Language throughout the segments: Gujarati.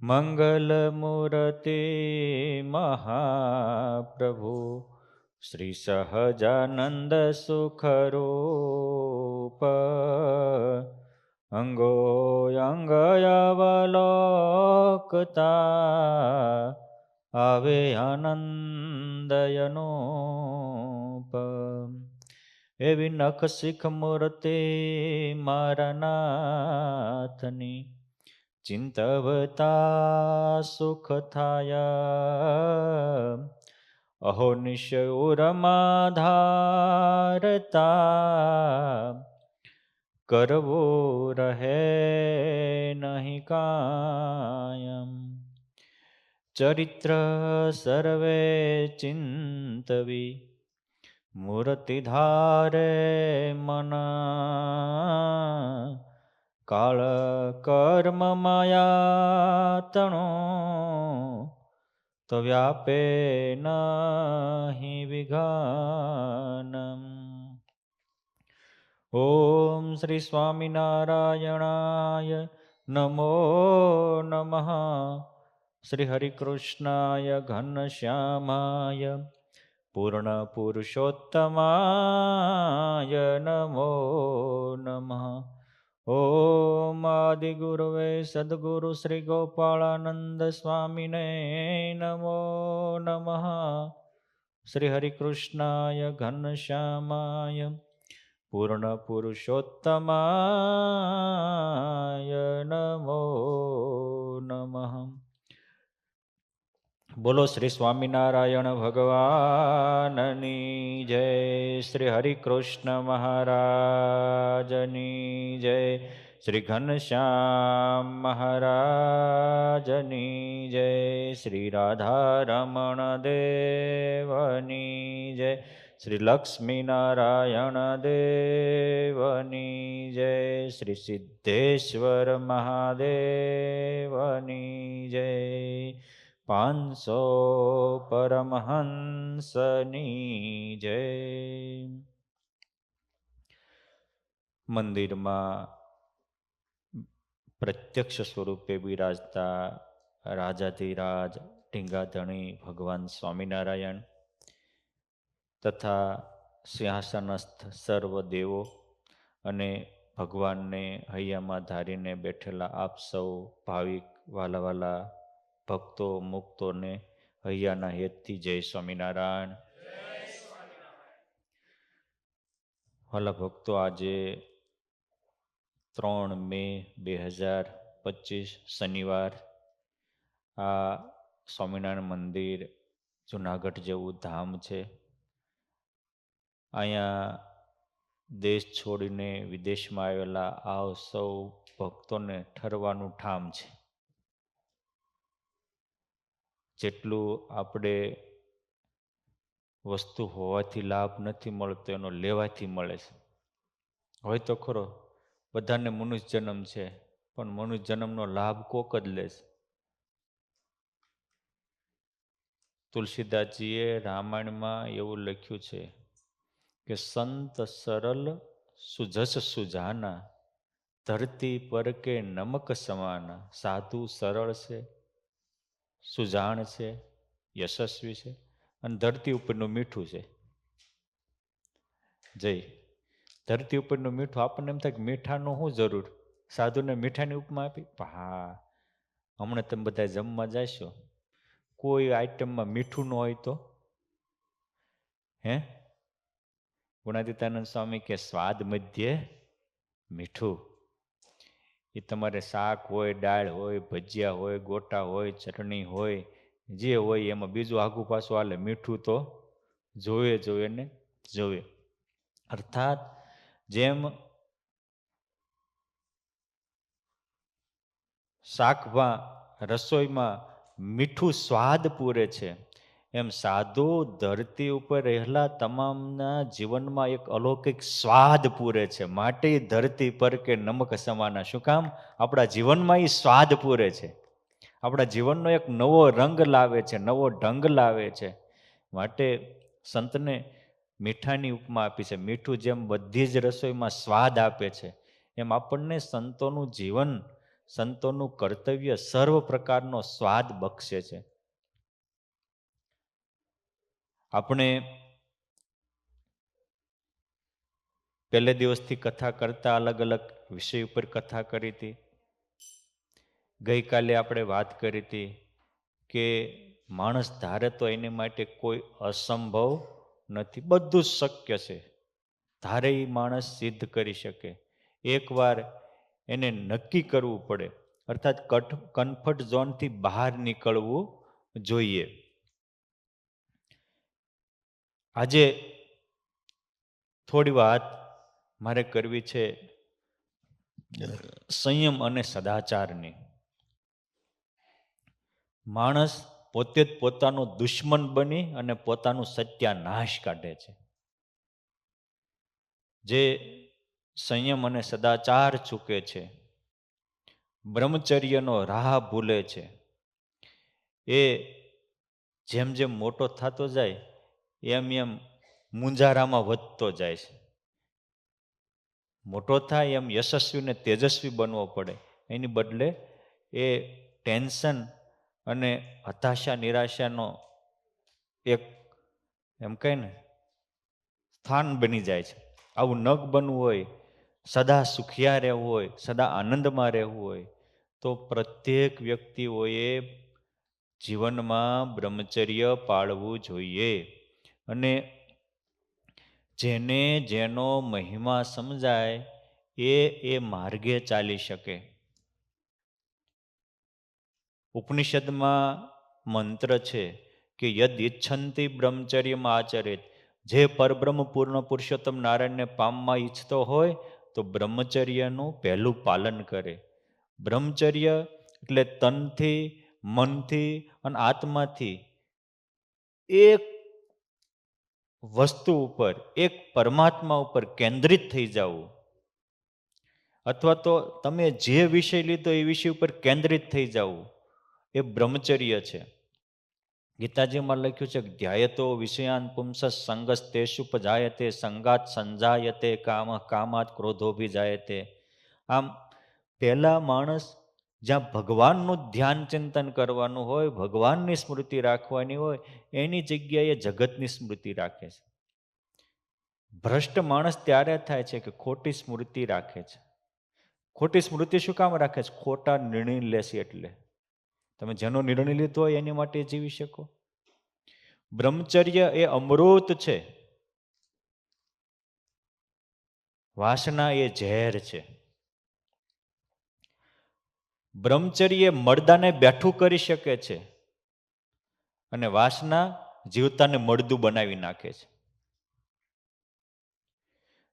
મંગલમૂર્તિ મહાપ્રભુ શ્રી સહજાનંદ સુખરૂપ અંગો અંગયવલોકતા આવે આનંદયનોપ. એવી નખ શીખ મૂર્તિ મારા નાથની ચિંતવતા સુખ થાય. અહો નિશ્ચયુરમાં ધારતા કરવો રહે નહીં કાયમ. ચરિત્ર સર્વે ચિંતવી મૂર્તિ ધારે મના. કાળ કર્મ માયા તણો તો વ્યાપે નહીં વિઘાનમ. ઓમ શ્રી સ્વામિનારાયણાય નમો નમઃ. શ્રી હરિકૃષ્ણાય ઘનશ્યામાય પૂર્ણ પુરુષોત્તમાય નમો નમઃ. ઓમ આદિગુરુવે સદગુરુ શ્રી ગોપાળાનંદ સ્વામીને નમો નમઃ. શ્રી હરિકૃષ્ણાય ઘનશ્યામાય પૂર્ણ પુરુષોત્તમાય નમો નમઃ. બોલો શ્રી સ્વામિનારાયણ ભગવાનની જય. શ્રી હરિકૃષ્ણ મહારાજની જય. શ્રી ઘનશ્યામ મહારાજની જય. શ્રી રાધારમણ દેવની જય. શ્રી લક્ષ્મીનારાયણ દેવની જય. શ્રી સિદ્ધેશ્વર મહાદેવની જય. 500 પરમહંસની જય. મંદિરમાં પ્રત્યક્ષ સ્વરૂપે બિરાજતા રાજાધિરાજ ટીંગાધણી ભગવાન સ્વામિનારાયણ તથા સિંહાસનસ્થ સર્વ દેવો અને ભગવાનને હૈયામાં ધારીને બેઠેલા આપ સૌ ભાવિક વાલા ભક્તો મુક્તોને હૈયાના હેતથી જય સ્વામિનારાયણ. વાલા ભક્તો, આજે 3 મે 2025 શનિવાર આ સ્વામિનારાયણ મંદિર જુનાગઢ જેવું ધામ છે. અહીંયા દેશ છોડીને વિદેશમાં આવેલા આ સૌ ભક્તોને ઠરવાનું ઠામ છે. જેટલું આપણે વસ્તુ હોવાથી લાભ નથી મળતો એનો લેવાથી મળે છે. હોય તો ખરો બધાને મનુષ્ય જન્મ છે, પણ મનુષ્ય જન્મનો લાભ કોક જ લે છે. તુલસીદાસજીએ રામાયણમાં એવું લખ્યું છે કે સંત સરલ સુજસ સુજાના ધરતી પર કે નમક સમાના. સાધુ સરળ છે, સુજાણ છે, યશસ્વી છે અને ધરતી ઉપરનું મીઠું છે. જય. ધરતી ઉપરનું મીઠું. આપણને એમ થાય કે મીઠાનું શું જરૂર, સાધુને મીઠાની ઉપમા આપી. હા, હમણાં તમે બધા જમવા જશો, કોઈ આઈટમમાં મીઠું ન હોય તો હે ગુણાતીતાનંદ સ્વામી કે સ્વાદ મધ્યે મીઠું. એ તમારે શાક હોય, દાળ હોય, ભજીયા હોય, ગોટા હોય, ચટણી હોય, જે હોય એમાં બીજું આગું પાછું હાલે, મીઠું તો જોવે ને જોવે. અર્થાત જેમ શાકમાં રસોઈમાં મીઠું સ્વાદ પૂરે છે, એમ સાધુ ધરતી ઉપર રહેલા તમામના જીવનમાં એક અલૌકિક સ્વાદ પૂરે છે. માટે ધરતી પર કે નમક સમાના. શું કામ? આપણા જીવનમાં એ સ્વાદ પૂરે છે, આપણા જીવનનો એક નવો રંગ લાવે છે, નવો ઢંગ લાવે છે. માટે સંતને મીઠાની ઉપમા આપી છે. મીઠું જેમ બધી જ રસોઈમાં સ્વાદ આપે છે, એમ આપણને સંતોનું જીવન, સંતોનું કર્તવ્ય સર્વ પ્રકારનો સ્વાદ બક્ષે છે. આપણે પહેલે દિવસથી કથા કરતા અલગ અલગ વિષય ઉપર કથા કરી હતી. ગઈકાલે આપણે વાત કરી હતી કે માણસ ધારે તો એની માટે કોઈ અસંભવ નથી, બધું જ શક્ય છે. ધારે એ માણસ સિદ્ધ કરી શકે. એકવાર એને નક્કી કરવું પડે, અર્થાત કમ્ફર્ટ ઝોનથી બહાર નીકળવું જોઈએ. આજે થોડી વાત મારે કરવી છે સંયમ અને સદાચારની. માણસ પોતે જ પોતાનો દુશ્મન બની અને પોતાનું સત્યાનાશ કાઢે છે. જે સંયમ અને સદાચાર ચૂકે છે, બ્રહ્મચર્યનો રાહ ભૂલે છે, એ જેમ જેમ મોટો થતો જાય એમ એમ મુંજારામાં વધતો જાય છે. મોટો થાય એમ યશસ્વી ને તેજસ્વી બનવો પડે, એની બદલે એ ટેન્શન અને હતાશા નિરાશાનો એક એમ કહે ને સ્થાન બની જાય છે. આવું ન બનવું હોય, સદા સુખિયા રહેવું હોય, સદા આનંદમાં રહેવું હોય, તો પ્રત્યેક વ્યક્તિઓએ જીવનમાં બ્રહ્મચર્ય પાળવું જોઈએ. અને જેને જેનો મહિમા સમજાય એ માર્ગે ચાલી શકે. ઉપનિષદમાં મંત્ર છે કે યદ ઈચ્છંતી બ્રહ્મચર્યમ આચરિત. જે પરબ્રહ્મ પૂર્ણ પુરુષોત્તમ નારાયણને પામવા ઈચ્છતો હોય તો બ્રહ્મચર્યનું પહેલું પાલન કરે. બ્રહ્મચર્ય એટલે તનથી, મનથી અને આત્માથી એક વસ્તુ ઉપર, એક પરમાત્મા ઉપર કેન્દ્રિત થઈ જવું, અથવા તો તમે જે વિષય લીધો એ વિષય ઉપર કેન્દ્રિત થઈ જવું, એ બ્રહ્મચર્ય છે. ગીતાજીમાં લખ્યું છે કે ધ્યાયતો વિષયાન પુંસ સંગસ તેષુપજાયતે સંગાત સંજાયતે કામ કામાત ક્રોધોભિજાયતે. આમ પહેલા માણસ જ્યાં ભગવાનનું ધ્યાન ચિંતન કરવાનું હોય, ભગવાનની સ્મૃતિ રાખવાની હોય, એની જગ્યાએ જગતની સ્મૃતિ રાખે છે. ભ્રષ્ટ માણસ ત્યારે થાય છે કે ખોટી સ્મૃતિ રાખે છે. ખોટી સ્મૃતિ શું કામ રાખે છે? ખોટા નિર્ણય લેશે એટલે. તમે જેનો નિર્ણય લીધો હોય એની માટે જીવી શકો. બ્રહ્મચર્ય એ અમૃત છે, વાસના એ ઝેર છે. બ્રહ્મચર્ય મરદાને બેઠું કરી શકે છે અને વાસના જીવતાને મળદું બનાવી નાખે છે.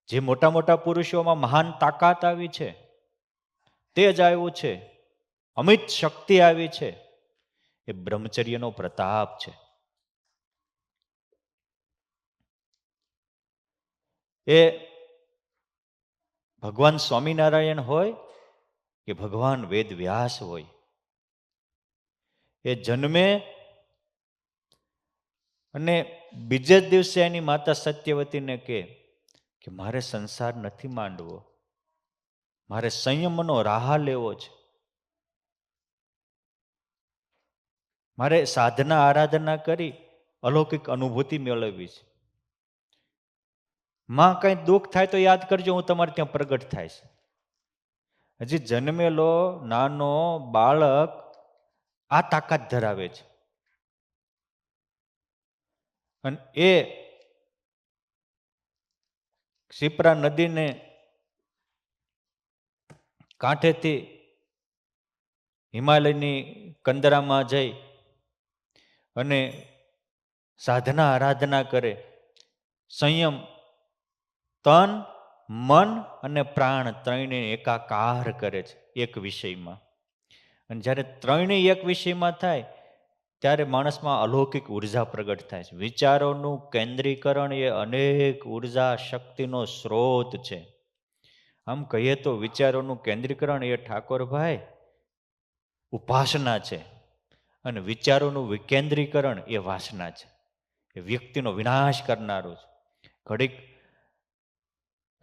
જે મોટા મોટા પુરુષોમાં મહાન તાકાત આવી છે, તેજ આવ્યું છે, અમિત શક્તિ આવી છે, એ બ્રહ્મચર્યનો પ્રતાપ છે. એ ભગવાન સ્વામિનારાયણ હોય કે ભગવાન વેદ વ્યાસ હોય, એ જન્મે અને બીજે જ દિવસે એની માતા સત્યવતીને કહે કે મારે સંસાર નથી માંડવો, મારે સંયમનો રાહ લેવો છે, મારે સાધના આરાધના કરી અલૌકિક અનુભૂતિ મેળવવી છે. માં કઈ દુઃખ થાય તો યાદ કરજો, હું તમારે ત્યાં પ્રગટ થાય છે. હજી જન્મેલો નાનો બાળક આ તાકાત ધરાવે છે. અને એ શિપ્રા નદીને કાંઠેથી હિમાલયની કંદરામાં જઈ અને સાધના આરાધના કરે, સંયમ તન, મન અને પ્રાણ ત્રણેય એકાકાર કરે છે એક વિષયમાં. અને જ્યારે ત્રણેય એક વિષયમાં થાય ત્યારે માણસમાં અલૌકિક ઉર્જા પ્રગટ થાય છે. વિચારોનું કેન્દ્રીકરણ એ અનેક ઉર્જા શક્તિનો સ્ત્રોત છે. આમ કહીએ તો વિચારોનું કેન્દ્રીકરણ એ ઠાકોરભાઈ ઉપાસના છે, અને વિચારોનું વિકેન્દ્રીકરણ એ વાસના છે. એ વ્યક્તિનો વિનાશ કરનારો છે. ઘડીક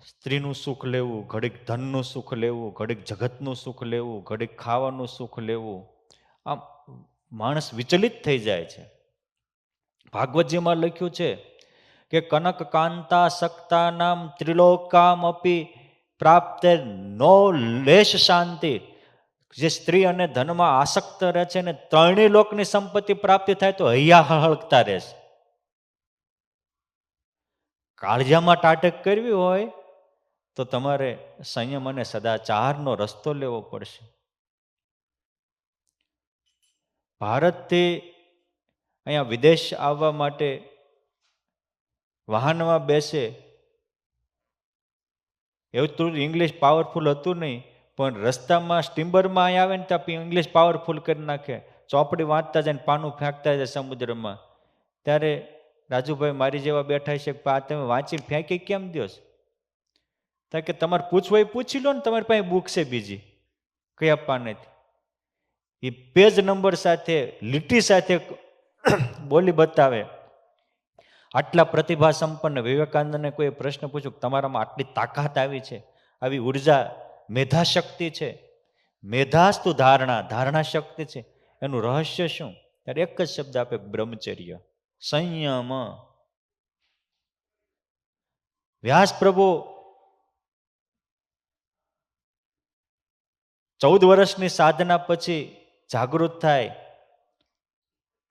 સ્ત્રીનું સુખ લેવું, ઘડીક ધનનું સુખ લેવું, ઘડીક જગતનું સુખ લેવું, ઘડીક ખાવાનું સુખ લેવું, આમ માણસ વિચલિત થઈ જાય છે. ભાગવતજીમાં લખ્યું છે કે કનક કાંતા સક્તા નામ ત્રિલોકામ અપી પ્રાપ્તે નો લેશ શાંતિ. જે સ્ત્રી અને ધનમાં આસક્ત રહે છે ને ત્રણેય લોકની સંપત્તિ પ્રાપ્તિ થાય તો હૈયા હળગતા રહેશે. કાળજામાં ટાટક કરવી હોય તો તમારે સંયમ અને સદાચારનો રસ્તો લેવો પડશે. ભારતથી અહીંયા વિદેશ આવવા માટે વાહનમાં બેસે, એવું તો ઇંગ્લિશ પાવરફુલ હતું નહીં, પણ રસ્તામાં સ્ટીમરમાં અહીં આવે ને ત્યાં ઇંગ્લિશ પાવરફુલ કરી નાખે. ચોપડી વાંચતા જાય ને પાનું ફેંકતા જાય સમુદ્રમાં. ત્યારે રાજુભાઈ મારી જેવા બેઠા છે કે આ તમે વાંચી ફેંકી કેમ દો છો? કે તમારે પૂછવું એ પૂછી લો ને, તમારી પાસે બુક છે બીજી કયા પાનેથી. એ પેજ નંબર સાથે લીટી સાથે બોલી બતાવે. આટલા પ્રતિભા સંપન્ન વિવેકાનંદને કોઈ પ્રશ્ન પૂછ્યો તમારામાં આટલી તાકાત આવી છે, આવી ઉર્જા, મેધાશક્તિ છે, મેધાસ્તુ ધારણા, ધારણા શક્તિ છે, એનું રહસ્ય શું? ત્યારે એક જ શબ્દ આપે, બ્રહ્મચર્ય, સંયમ. વ્યાસ પ્રભુ 14 વર્ષની સાધના પછી જાગૃત થાય,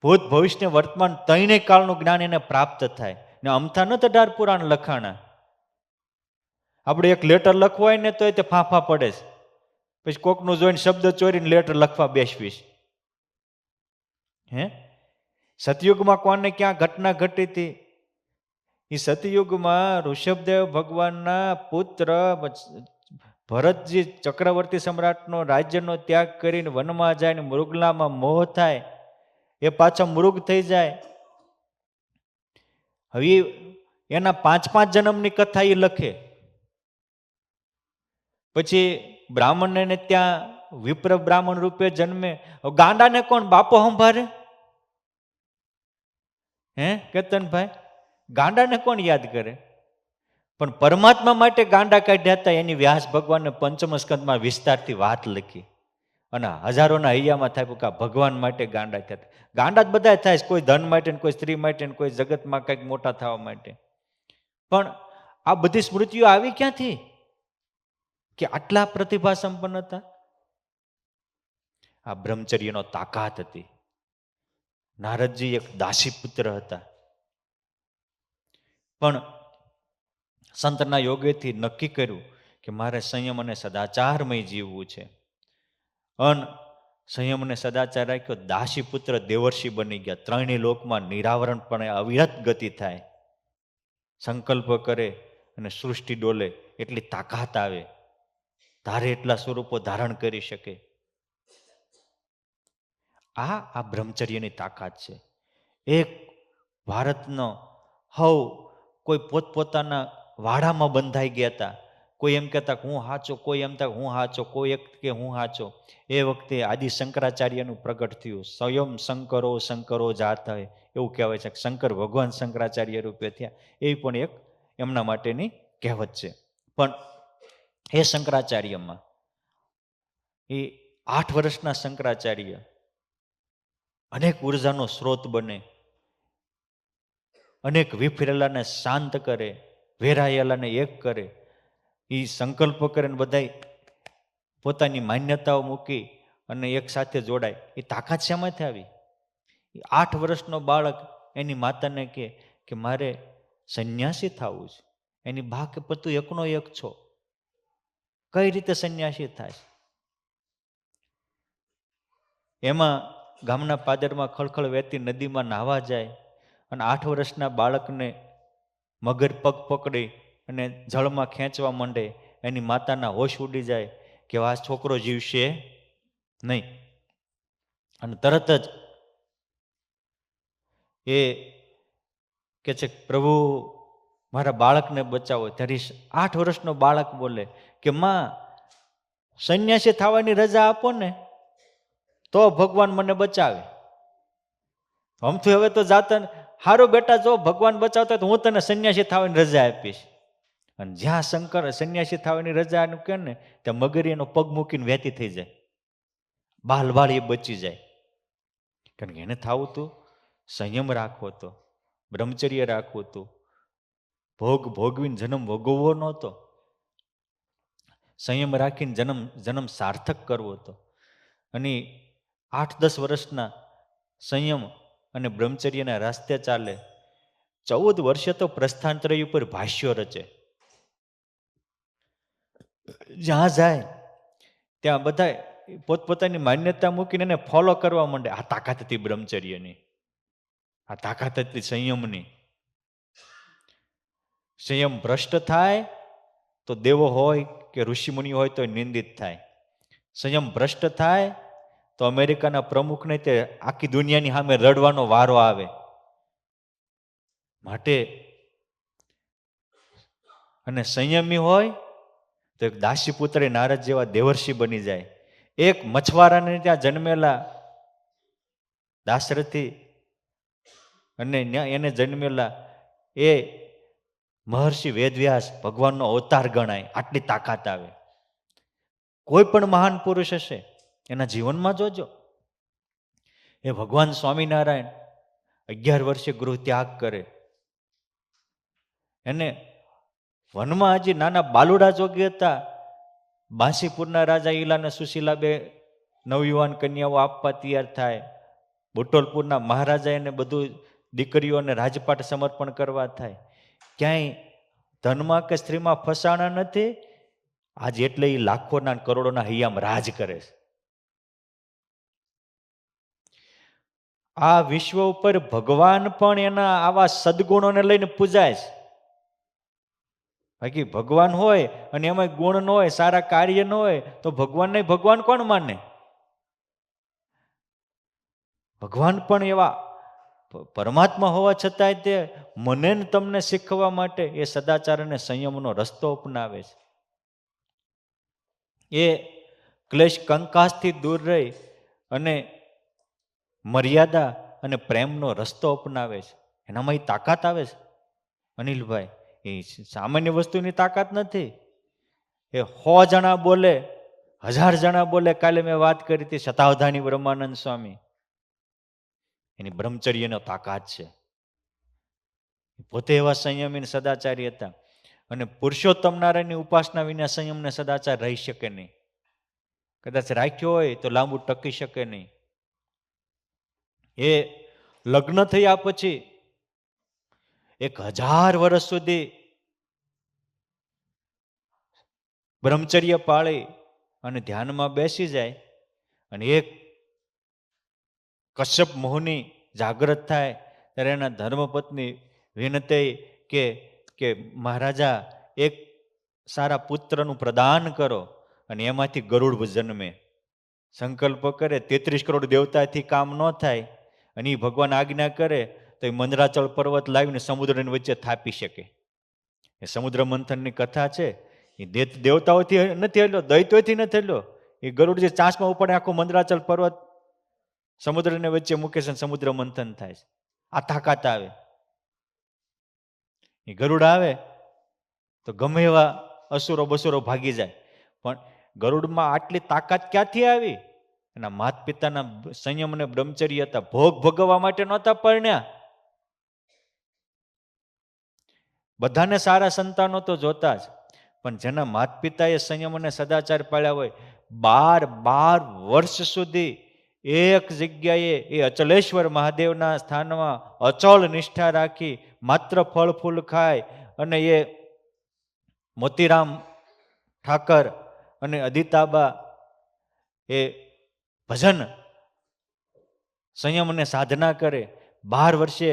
ભૂત ભવિષ્ય વર્તમાન ત્રણેય કાળનું જ્ઞાન એને પ્રાપ્ત થાય. ને અમથા ન 18 પુરાણ લખાણા. આપણે એક લેટર લખવું હોય ને તો તે ફાંફા પડે છે, પછી કોકનું જોઈને શબ્દ ચોરીને લેટર લખવા બેસવીશ. સતયુગમાં કોને ક્યાં ઘટના ઘટી હતી? એ સતયુગમાં ઋષભદેવ ભગવાનના પુત્ર ભરતજી ચક્રવર્તી સમ્રાટનો રાજ્યનો ત્યાગ કરીને વનમાં જાય ને મૃગલામાં મોહ થાય, એ પાછા મૃગ થઈ જાય. હવે એના 5-5 જન્મની કથા એ લખે. પછી બ્રાહ્મણને ત્યાં વિપ્ર બ્રાહ્મણ રૂપે જન્મે. ગાંડાને કોણ બાપો સંભાળે? કેતનભાઈ, ગાંડાને કોણ યાદ કરે? પણ પરમાત્મા માટે ગાંડા કાઢ્યા હતા એની વ્યાસ ભગવાનને પંચમ સ્કંદમાં વિસ્તારથી વાત લખી. અને હજારોના હૈયામાં થાય કે ભગવાન માટે ગાંડા થયા. ગાંડા જ બધા થાય, કોઈ ધન માટે, કોઈ સ્ત્રી માટે, કોઈ જગતમાં કંઈક મોટા થવા માટે. પણ આ બધી સ્મૃતિઓ આવી ક્યાંથી કે આટલા પ્રતિભા સંપન્ન હતા? આ બ્રહ્મચર્યનો તાકાત હતી. નારદજી એક દાસી પુત્ર હતા, પણ સંતના યોગેથી નક્કી કર્યું કે મારે સંયમ અને સદાચારમય જીવવું છે. અન સંયમ અને સદાચાર રાખ્યો, દાસી પુત્ર દેવર્ષિ બની ગયા. ત્રણેય લોકમાં નિરાવરણપણે અવિરત ગતિ થાય. સંકલ્પ કરે અને સૃષ્ટિ ડોલે એટલી તાકાત આવે, ધારે એટલા સ્વરૂપો ધારણ કરી શકે. આ બ્રહ્મચર્યની તાકાત છે. એક ભારતનો હવ કોઈ પોતપોતાના વાડામાં બંધાઈ ગયા હતા. કોઈ એમ કહેતા હું હાચો, કોઈ એમ કહેતા હું હાચો, કોઈ એક કે હું હાચો. એ વખતે આદિ શંકરાચાર્યનું પ્રગટ થયું. સ્વયં શંકરો શંકરો જાત હોય એવું કહેવાય છે. શંકર ભગવાન શંકરાચાર્ય રૂપે થયા, એ પણ એક એમના માટેની કહેવત છે. પણ એ શંકરાચાર્યમાં એ 8 વર્ષના શંકરાચાર્ય અનેક ઉર્જાનો સ્ત્રોત બને, અનેક વિફરેલાને શાંત કરે, વેરાયેલાને એક કરે. એ સંકલ્પ કરે ને બધા પોતાની માન્યતાઓ મૂકી અને એક સાથે જોડાય. એ તાકાત શેમાંથી આવી? 8 વર્ષનો બાળક એની માતાને કહે કે મારે સંન્યાસી થવું છે. એની બા કે તું એકનો એક છો, કઈ રીતે સંન્યાસી થાય? એમાં ગામના પાદરમાં ખળખળ વહેતી નદીમાં નાહવા જાય અને 8 વર્ષના બાળકને મગર પગ પકડી અને જળમાં ખેંચવા માંડે. એની માતાના હોશ ઉડી જાય કે આ છોકરો જીવશે નહીં. અને તરત જ એ કે છે પ્રભુ મારા બાળકને બચાવો. ત્યારે 8 વર્ષનો બાળક બોલે કે માં સંન્યાસી થવાની રજા આપો ને તો ભગવાન મને બચાવે. હમથી હવે તો જાતા હારો બેટા, જો ભગવાન બચાવતા તો હું તને સંન્યાસી થવાની રજા આપીશ. અને જ્યાં શંકર સંન્યાસી થવાની રજાનું કે ને ત્યાં મગરી એનો પગ મૂકીને વહેતી થઈ જાય, બાલ એ બચી જાય. કારણ કે એને થવું હતું સંયમ રાખવો હતો, બ્રહ્મચર્ય રાખવું હતું, ભોગવીને જન્મ ભોગવવો નહોતો, સંયમ રાખીને જન્મ સાર્થક કરવો હતો. અને 8-10 વર્ષના સંયમ અને બ્રહ્મચર્યના રસ્તે ચાલે. 14 વર્ષે તો પ્રસ્થાનત્રય ઉપર ભાષ્યો રચે. જ્યાં જાય ત્યાં બધા પોતપોતાની માન્યતા મૂકીને એને ફોલો કરવા માંડે. આ તાકાત હતી બ્રહ્મચર્યની, આ તાકાત હતી સંયમની. સંયમ ભ્રષ્ટ થાય તો દેવો હોય કે ઋષિમુનિ હોય તો નિંદિત થાય. સંયમ ભ્રષ્ટ થાય તો અમેરિકાના પ્રમુખને તે આખી દુનિયાની સામે રડવાનો વારો આવે. માટે અને સંયમી હોય તો એક દાસીપુત્ર નારદ જેવા દેવર્ષિ બની જાય. એક મછવારાને ત્યાં જન્મેલા દાશરથી અને એને જન્મેલા એ મહર્ષિ વેદવ્યાસ ભગવાનનો અવતાર ગણાય. આટલી તાકાત આવે. કોઈ પણ મહાન પુરુષ હશે એના જીવનમાં જોજો. એ ભગવાન સ્વામિનારાયણ 11 વર્ષે ગૃહ ત્યાગ કરે. એને વનમાં હજી નાના બાલુડા જોગી હતા. બાંસીપુરના રાજા ઈલાને સુશીલાબે નવયુવાન કન્યાઓ આપવા તૈયાર થાય. બુટોલપુરના મહારાજા એને બધું દીકરીઓને રાજપાટ સમર્પણ કરવા થાય. ક્યાંય ધનમાં કે સ્ત્રીમાં ફસાણા નથી. આજે એટલે એ લાખોના કરોડોના હૈયામ રાજ કરે છે. આ વિશ્વ ઉપર ભગવાન પણ એના આવા સદગુણોને લઈને પૂજાય છે. બાકી ભગવાન હોય અને એમાં ગુણ ન હોય, સારા કાર્ય ન હોય તો ભગવાનને ભગવાન કોણ માને? ભગવાન પણ એવા પરમાત્મા હોવા છતાંય તે મને તમને શીખવા માટે એ સદાચાર અને સંયમનો રસ્તો અપનાવે છે. એ ક્લેશ કંકાસથી દૂર રહી અને મર્યાદા અને પ્રેમનો રસ્તો અપનાવે છે. એનામાં એ તાકાત આવે છે. અનિલભાઈ, એ સામાન્ય વસ્તુની તાકાત નથી. એ 100 જણા બોલે, 1000 જણા બોલે. કાલે મેં વાત કરી હતી શતાવધાની બ્રહ્માનંદ સ્વામી, એની બ્રહ્મચર્યનો તાકાત છે. પોતે એવા સંયમી સદાચારી હતા. અને પુરુષોત્તમ નારાયણની ઉપાસના વિના સંયમને સદાચાર રહી શકે નહીં. કદાચ રાખ્યો હોય તો લાંબુ ટકી શકે નહીં. એ લગ્ન થયા પછી 1000 વર્ષ સુધી બ્રહ્મચર્ય પાળી અને ધ્યાનમાં બેસી જાય. અને એક કશ્યપ મુનિ જાગૃત થાય ત્યારે એના ધર્મપત્ની વિનંતી કે મહારાજા એક સારા પુત્રનું પ્રદાન કરો અને એમાંથી ગરુડ જન્મે. સંકલ્પ કરે. 33 કરોડ દેવતાથી કામ ન થાય અને એ ભગવાન આજ્ઞા કરે તો એ મંદરાચલ પર્વત લાવીને સમુદ્રની વચ્ચે થાપી શકે. એ સમુદ્ર મંથનની કથા છે. એ દેવતાઓથી નથી હેલ્યો, દૈત્યોથી નથી હેલ્યો. એ ગરુડ જે ચાંચમાં ઉપડે આખો મંદરાચલ પર્વત સમુદ્રને વચ્ચે મૂકે છે, સમુદ્ર મંથન થાય છે. આ તાકાત આવે. એ ગરુડ આવે તો ગમે એવા અસુરો બસુરો ભાગી જાય. પણ ગરુડમાં આટલી તાકાત ક્યાંથી આવી? એના માતા પિતાના સંયમ અને બ્રહ્મચર્ય હતા. ભોગ ભોગવવા માટે નહોતા પરણ્યા. બધાને સારા સંતાનો તો જોતા જ, પણ જેના માતા પિતાએ સંયમ અને સદાચાર પાળ્યા હોય, 12 વર્ષ સુધી એક જગ્યાએ એ અચલેશ્વર મહાદેવના સ્થાનમાં અચળ નિષ્ઠા રાખી માત્ર ફળ ફૂલ ખાય અને એ મોતીરામ ઠાકર અને અદિતાબા એ ભજન સંયમ અને સાધના કરે. 12 વર્ષે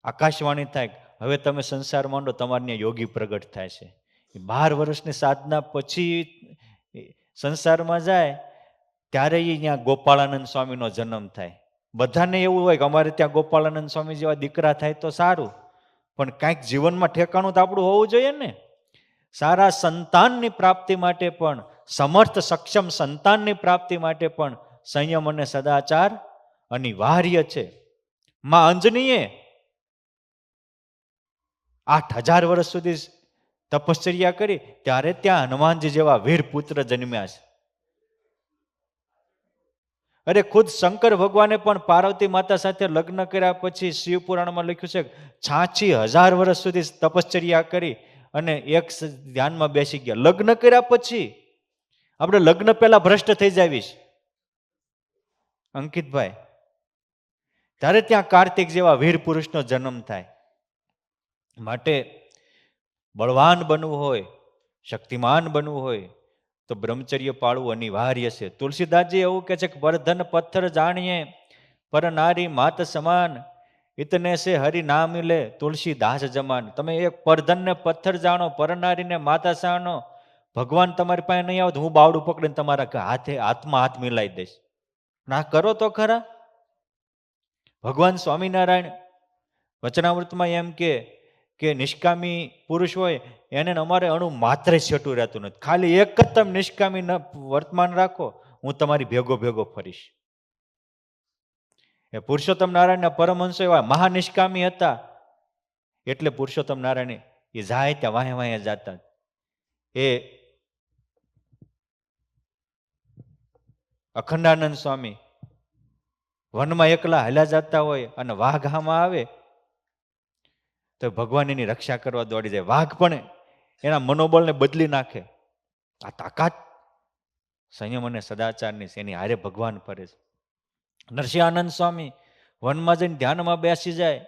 આકાશવાણી થાય, હવે તમે સંસાર માંડો, તમારે ત્યાં યોગી પ્રગટ થાય છે. 12 વર્ષની સાધના પછી સંસારમાં જાય ત્યારે અહીંયા ગોપાળાનંદ સ્વામીનો જન્મ થાય. બધાને એવું હોય કે અમારે ત્યાં ગોપાળાનંદ સ્વામી જેવા દીકરા થાય તો સારું, પણ કાંઈક જીવનમાં ઠેકાણું તો આપણું હોવું જોઈએ ને. સારા સંતાનની પ્રાપ્તિ માટે પણ, સમર્થ સક્ષમ સંતાનની પ્રાપ્તિ માટે પણ સંયમ અને સદાચાર અનિવાર્ય છે. માં અંજનીએ 8000 વર્ષ સુધી તપશ્ચર્યા કરી ત્યારે ત્યાં હનુમાનજી જેવા વીર પુત્ર જન્મ્યા છે. અરે ખુદ શંકર ભગવાને પણ પાર્વતી માતા સાથે લગ્ન કર્યા પછી શિવપુરાણમાં લખ્યું છે 86,000 વર્ષ સુધી તપશ્ચર્યા કરી અને એક ધ્યાનમાં બેસી ગયા. લગ્ન કર્યા પછી આપણે લગ્ન પહેલા ભ્રષ્ટ થઈ જાવીશ અંકિતભાઈ, ત્યારે ત્યાં કાર્તિક જેવા વીર પુરુષનો જન્મ થાય. માટે બળવાન બનવું હોય, શક્તિમાન બનવું હોય તો બ્રહ્મચર્ય પાળવું અનિવાર્ય છે. તુલસીદાસજી એવું કહે છે કે પરધન પથ્થર જાણીએ પર નારી માત સમાન, ઇતને સે હરિ ના મિલે તુલસીદાસ જમાન. તમે એક પરધનને પથ્થર જાણો, પરનારીને માતા જાણો, ભગવાન તમારી પાસે નહીં આવે તો હું બાવડું પકડીને તમારા હાથમાં હાથ મિલાઈ દઈશ. ના કરો તો ખરા. ભગવાન સ્વામિનારાયણ વચનામૃતમાં એમ કે નિષ્કામી પુરુષ હોય એને અમારે અણુ માત્ર છેટું રહેતું નથી. ખાલી એક જ તમે નિષ્કામી વર્તમાન રાખો, હું તમારી ભેગો ભેગો ફરીશ. એ પુરુષોત્તમ નારાયણના પરમહંસો એવા મહાનિષ્કામી હતા, એટલે પુરુષોત્તમ નારાયણ એ જાય ત્યાં વાહે વાહે જતા. એ અખંડાનંદ સ્વામી વનમાં એકલા હાલ્યા જતા હોય અને વાઘ આમાં આવે તો ભગવાન એની રક્ષા કરવા દોડી જાય. વાઘ પણ એના મનોબળને બદલી નાખે. આ તાકાત સંયમ અને સદાચારની છે, એની હારે ભગવાન ફરે છે. નરસિંહ આનંદ સ્વામી વનમાં જઈને ધ્યાનમાં બેસી જાય,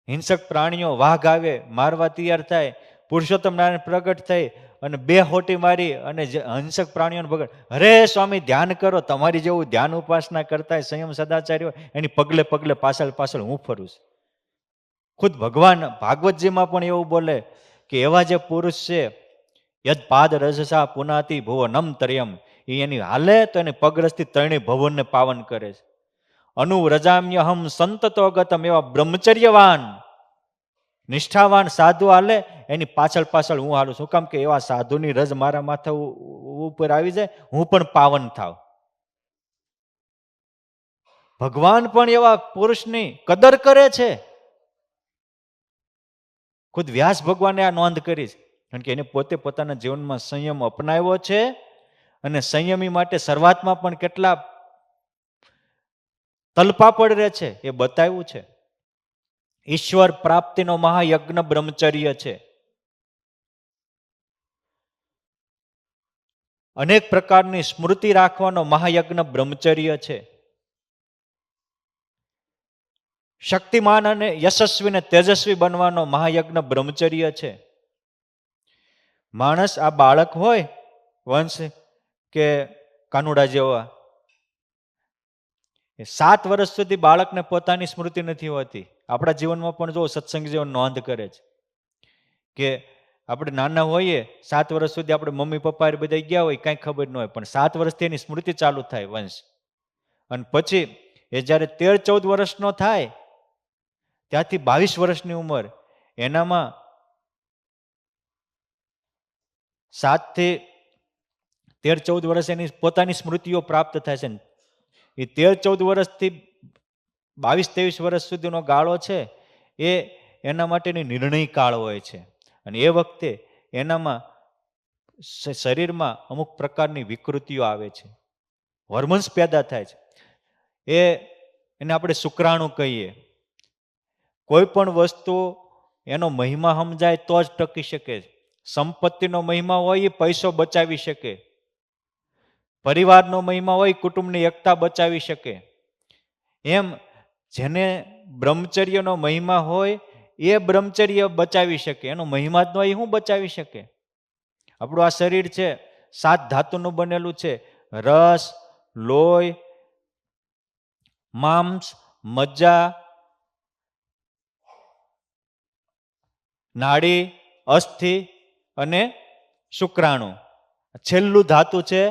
હિંસક પ્રાણીઓ વાઘ આવે મારવા તૈયાર થાય, પુરુષોત્તમ નારાયણ પ્રગટ થઈ અને 2 હોટી મારી અને હિંસક પ્રાણીઓને ભગત, અરે સ્વામી ધ્યાન કરો, તમારી જેવું ધ્યાન ઉપાસના કરતા સંયમ સદાચાર્ય એની પગલે પગલે પાછળ પાછળ હું ફરું છું. ખુદ ભગવાન ભાગવતજીમાં પણ એવું બોલે કે એવા જે પુરુષ છે યદ પાદ રજસા પુનાતિ ભુવનમ તર્યમ, એ એની હાલે તો એને પગરસથી ત્રણેય ભવનને પાવન કરે છે. અનુવ્રજામ્ય હમ સંતતો ગતમ, એવા બ્રહ્મચર્યવાન નિષ્ઠાવાન સાધુ હાલે એની પાછળ પાછળ હું હાલું. શું કામ કે એવા સાધુની રજ મારા માથા ઉપર આવી જાય, હું પણ પાવન થાવ. ભગવાન પણ એવા પુરુષની કદર કરે છે. ખુદ વ્યાસ ભગવાને આ નોંધ કરી છે, કારણ કે એને પોતે પોતાના જીવનમાં સંયમ અપનાવ્યો છે અને સંયમી માટે શરૂઆતમાં પણ કેટલા તલપાપડ રહે છે એ બતાવ્યું છે. ઈશ્વર પ્રાપ્તિનો મહાયજ્ઞ બ્રહ્મચર્ય છે. અનેક પ્રકારની સ્મૃતિ રાખવાનો મહાયજ્ઞ બ્રહ્મચર્ય છે. શક્તિમાન અને યશસ્વી ને તેજસ્વી બનવાનો મહાયજ્ઞ બ્રહ્મચર્ય છે. માણસ આ બાળક હોય વંશ કે કાનુડા જેવા, 7 વર્ષ સુધી બાળકને પોતાની સ્મૃતિ નથી હોતી. આપણા જીવનમાં પણ જો સત્સંગ જીવન નોંધ કરે છે કે આપણે નાના હોઈએ 7 વર્ષ સુધી આપણે મમ્મી પપ્પા બધા ગયા હોય, કાંઈ ખબર ન હોય, પણ 7 વર્ષથી એની સ્મૃતિ ચાલુ થાય વંશ. અને પછી એ જ્યારે 13-14 વર્ષનો થાય ત્યાંથી 22 વર્ષની ઉંમર, એનામાં 7 થી 13-14 વર્ષ એની પોતાની સ્મૃતિઓ પ્રાપ્ત થાય છે. એ 13-14 વર્ષથી 22-23 વર્ષ સુધીનો ગાળો છે એ એના માટેની નિર્ણય કાળ હોય છે. અને એ વખતે એનામાં શરીરમાં અમુક પ્રકારની વિકૃતિઓ આવે છે, હોર્મોન્સ પેદા થાય છે. એને આપણે શુક્રાણુ કહીએ. કોઈ પણ વસ્તુ એનો મહિમા સમજાય તો જ ટકી શકે. સંપત્તિનો મહિમા હોય એ પૈસો બચાવી શકે, પરિવારનો મહિમા હોય કુટુંબની એકતા બચાવી શકે. એમ જેને બ્રહ્મચર્યનો મહિમા હોય એ બ્રહ્મચર્ય બચાવી શકે, એનો મહિમા જ ન હોય શું બચાવી શકે? આપણું આ શરીર છે 7 ધાતુનું બનેલું છે. રસ, લોહી, માંસ, મજ્જા, નાડી, અસ્થિ અને શુક્રાણુ. છેલ્લું ધાતુ છે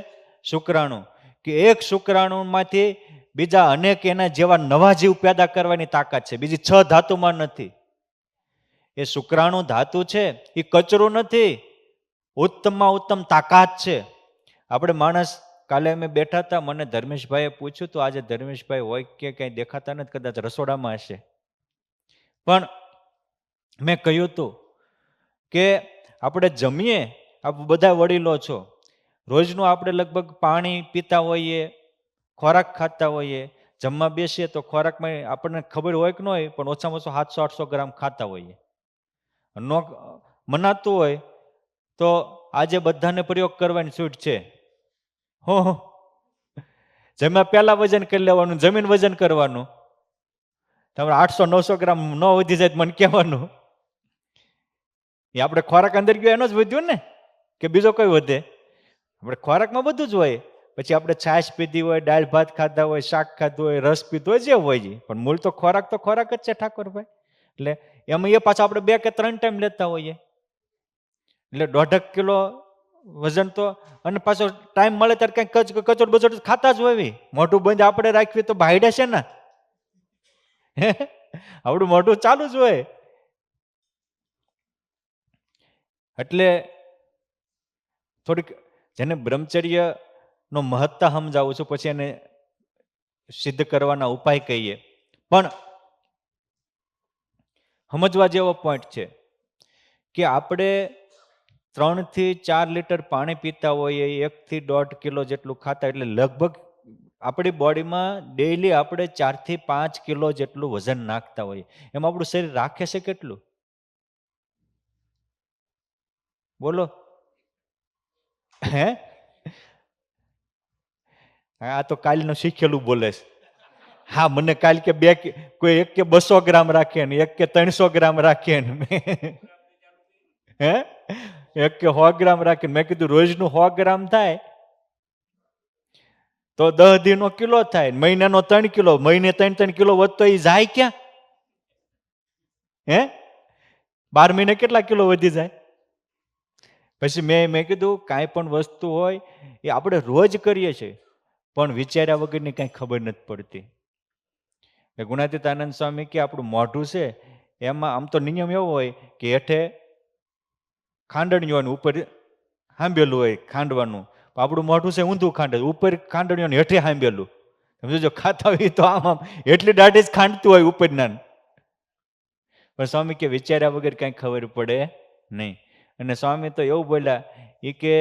શુક્રાણુ. કે એક શુક્રાણુમાંથી બીજા અનેક એના જેવા નવા જીવ પેદા કરવાની તાકાત છે, બીજી 6 ધાતુમાં નથી. એ શુક્રાણુ ધાતુ છે એ કચરું નથી, ઉત્તમમાં ઉત્તમ તાકાત છે. આપણે માણસ, કાલે અમે બેઠા હતા, મને ધર્મેશભાઈએ પૂછ્યું તો આજે ધર્મેશભાઈ હોય કે કંઈ દેખાતા નથી, કદાચ રસોડામાં હશે. પણ મેં કહ્યું હતું કે આપણે જમીએ, આપ બધા વડીલો છો, રોજનું આપણે લગભગ પાણી પીતા હોઈએ, ખોરાક ખાતા હોઈએ, જમવા બેસીએ તો ખોરાકમાં આપણને ખબર હોય કે ન હોય, પણ ઓછામાં ઓછું 700-800 ગ્રામ ખાતા હોઈએ. ન મનાતું હોય તો આજે બધાને પ્રયોગ કરવાની છૂટ છે. હો, જમ્યા પહેલા વજન કરી લેવાનું, જમીન વજન કરવાનું. તમારે 800-900 ગ્રામ ન વધી જાય મને કહેવાનું. એ આપણે ખોરાક અંદર ગયો એનો જ વધ્યું ને, કે બીજો કોઈ વધે? આપણે ખોરાકમાં બધું જ હોય. પછી આપણે છાશ પીધી હોય, દાળ ભાત ખાધા હોય, શાક ખાધું હોય, રસ પીધો હોય, જે હોય છે, પણ મૂળ તો ખોરાક જ છે ઠાકોરભાઈ. એટલે એમાં એ પાછા આપણે 2 કે 3 ટાઈમ લેતા હોઈએ. એટલે 1.5 કિલો વજન તો, અને પાછો ટાઈમ મળે ત્યારે કઈ કચોડ બચોડ ખાતા જ હોય. મોઢું બંધ આપણે રાખવી તો ભાઈડે છે ને, આપણું મોઢું ચાલુ જ હોય. એટલે થોડીક જેને બ્રહ્મચર્ય નો મહત્તા સમજાવું છું, પછી એને સિદ્ધ કરવાના ઉપાય કહીએ. પણ સમજવા જેવો પોઈન્ટ છે કે આપણે 3 થી 4 લીટર પાણી પીતા હોઈએ, 1 થી 1.5 કિલો જેટલું ખાતા, એટલે લગભગ આપણી બોડીમાં ડેઈલી આપણે 4 થી 5 કિલો જેટલું વજન નાખતા હોઈએ. એમાં આપણું શરીર રાખે છે કેટલું? બોલો. હે? આ તો કાલનું શીખેલું બોલે છે. હા, મને કાલ કે કોઈ 1 કે 200 ગ્રામ રાખે ને 1 કે 300 ગ્રામ રાખે ને, હે 1 કે 100 ગ્રામ રાખે. મેં કીધું રોજનું 100 ગ્રામ થાય તો 10 દીનો કિલો થાય, મહિનાનો 3 કિલો, મહિને 3 કિલો વધતો એ જાય ક્યાં? હે 12 મહિને કેટલા કિલો વધી જાય? પછી મેં કીધું કાંઈ પણ વસ્તુ હોય એ આપણે રોજ કરીએ છીએ, પણ વિચાર્યા વગરની કાંઈ ખબર નથી પડતી. ગુણાતીતાનંદ સ્વામી કે આપણું મોઢું છે એમાં આમ તો નિયમ એવો હોય કે હેઠે ખાંડણીઓનું, ઉપર હાંભેલું હોય ખાંડવાનું. આપણું મોઢું છે ઊંધું ખાંડે, ઉપર ખાંડણીઓને હેઠે હાંભેલું. સમજો ખાતા હોય તો આમ એટલી દાઢી જ ખાંડતું હોય ઉપરના. પણ સ્વામી કે વિચાર્યા વગર કાંઈ ખબર પડે નહીં. અને સ્વામી તો એવું બોલ્યા, એ કે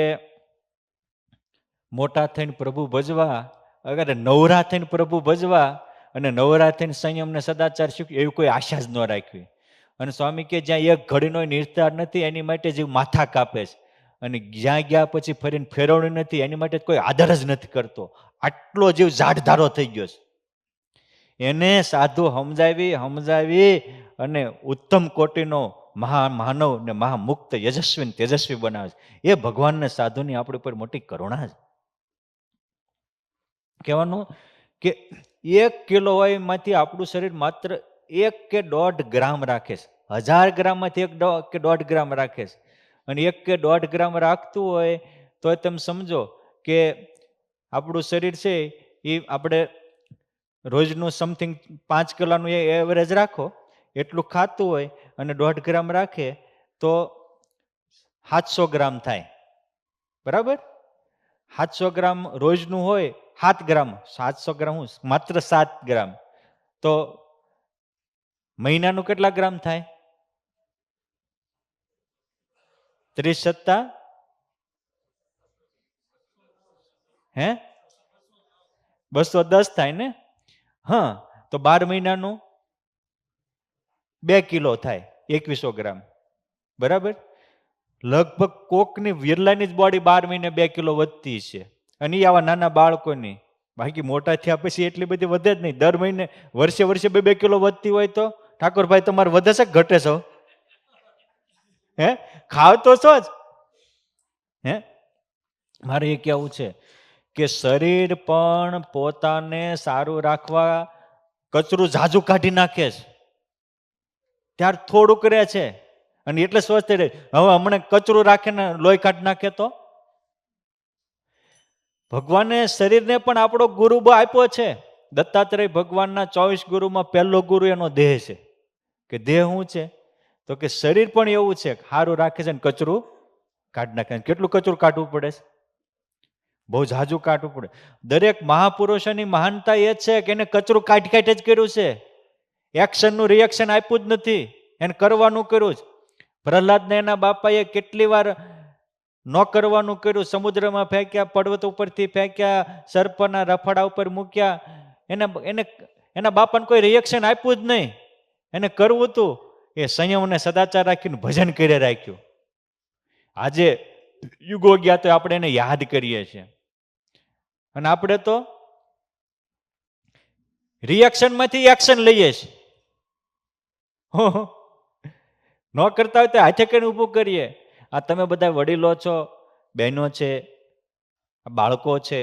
મોટા થઈને પ્રભુ ભજવા, અગર નવરા થઈને પ્રભુ ભજવા અને નવરા થઈને સંયમને સદાચાર શીખ્યું, એવી કોઈ આશા જ ન રાખવી. અને સ્વામી કે જ્યાં એક ઘડીનો નિર્ધાર નથી એની માટે જે માથા કાપે છે, અને જ્યાં ગયા પછી ફરીને ફેરવણી નથી એની માટે કોઈ આદર જ નથી કરતો. આટલો જીવ જાડધારો થઈ ગયો છે. એને સાધુ સમજાવી અને ઉત્તમ કોટીનો મહામાનવ ને મહામુક્ત યજસ્વી તેજસ્વી બનાવે છે. એ ભગવાનને સાધુની આપણી ઉપર મોટી કરુણા છે. કહેવાનું કે 1 કિલો હોય એમાંથી આપણું શરીર માત્ર 1 કે 1.5 ગ્રામ રાખે છે. 1000 ગ્રામમાંથી 1 કે 1.5 ગ્રામ રાખે છે. અને 1 કે 1.5 ગ્રામ રાખતું હોય તો તમે સમજો કે આપણું શરીર છે એ આપણે રોજનું સમથિંગ 5 કિલોનું એવરેજ રાખો, એટલું ખાતું હોય અને 1.5 ગ્રામ રાખે તો 700 ગ્રામ થાય. બરાબર? 700 ગ્રામ રોજનું હોય, 7 ગ્રામ, 700 ગ્રામ માત્ર 7 ગ્રામ, તો મહિનાનું કેટલા ગ્રામ થાય? 30 સત્તા હે 210 થાય ને? હા, તો 12 મહિનાનું 2 કિલો થાય, 2100 ગ્રામ. બરાબર? લગભગ કોકની વિરલાની જ બોડી 12 મહિને 2 કિલો વધતી છે. અને એ આવા નાના બાળકોની. બાકી મોટા થયા પછી એટલી બધી વધે જ નહીં. દર મહિને વર્ષે 2 કિલો વધતી હોય તો ઠાકોરભાઈ તમારે વધે છે કે ઘટે છો? હે ખાવ તો છો જ. હે મારે એ કહેવું છે કે શરીર પણ પોતાને સારું રાખવા કચરું ઝાઝું કાઢી નાખે છે, ત્યાર થોડુંક રહે છે અને એટલે સ્વસ્થ રહે. હવે હમણાં કચરું રાખે ને લોહી કાઢી નાખે તો? ભગવાને શરીરને પણ આપણો ગુરુ આપ્યો છે. દત્તાત્રેય ભગવાનના 24 ગુરુમાં પહેલો ગુરુ એનો દેહ છે. કે દેહ શું છે? તો કે શરીર પણ એવું છે, સારું રાખે છે ને કચરું કાઢી નાખે. કેટલું કચરું કાઢવું પડે છે? બહુ ઝાઝું કાઢવું પડે. દરેક મહાપુરુષોની મહાનતા એ છે કે એને કચરું કાઢી જ કર્યું છે. એક્શનનું રિએક્શન આપ્યું જ નથી, એને કરવાનું કર્યું જ. પ્રહલાદને એના બાપાએ કેટલી વાર ન કરવાનું કર્યું, સમુદ્રમાં ફેંક્યા, પર્વત ઉપરથી ફેંક્યા, સર્પના રફાડા ઉપર મૂક્યા. એને એને એના બાપાને કોઈ રિએક્શન આપ્યું જ નહીં. એને કરવું હતું એ સંયમ અને સદાચાર રાખીને ભજન કરી રાખ્યું. આજે યુગો ગયા તો આપણે એને યાદ કરીએ છીએ. અને આપણે તો રિએક્શનમાંથી એક્શન લઈએ છીએ. ન કરતા હોય તો હાથે કરીને ઊભું કરીએ. આ તમે બધા વડીલો છો, બહેનો છે, બાળકો છે.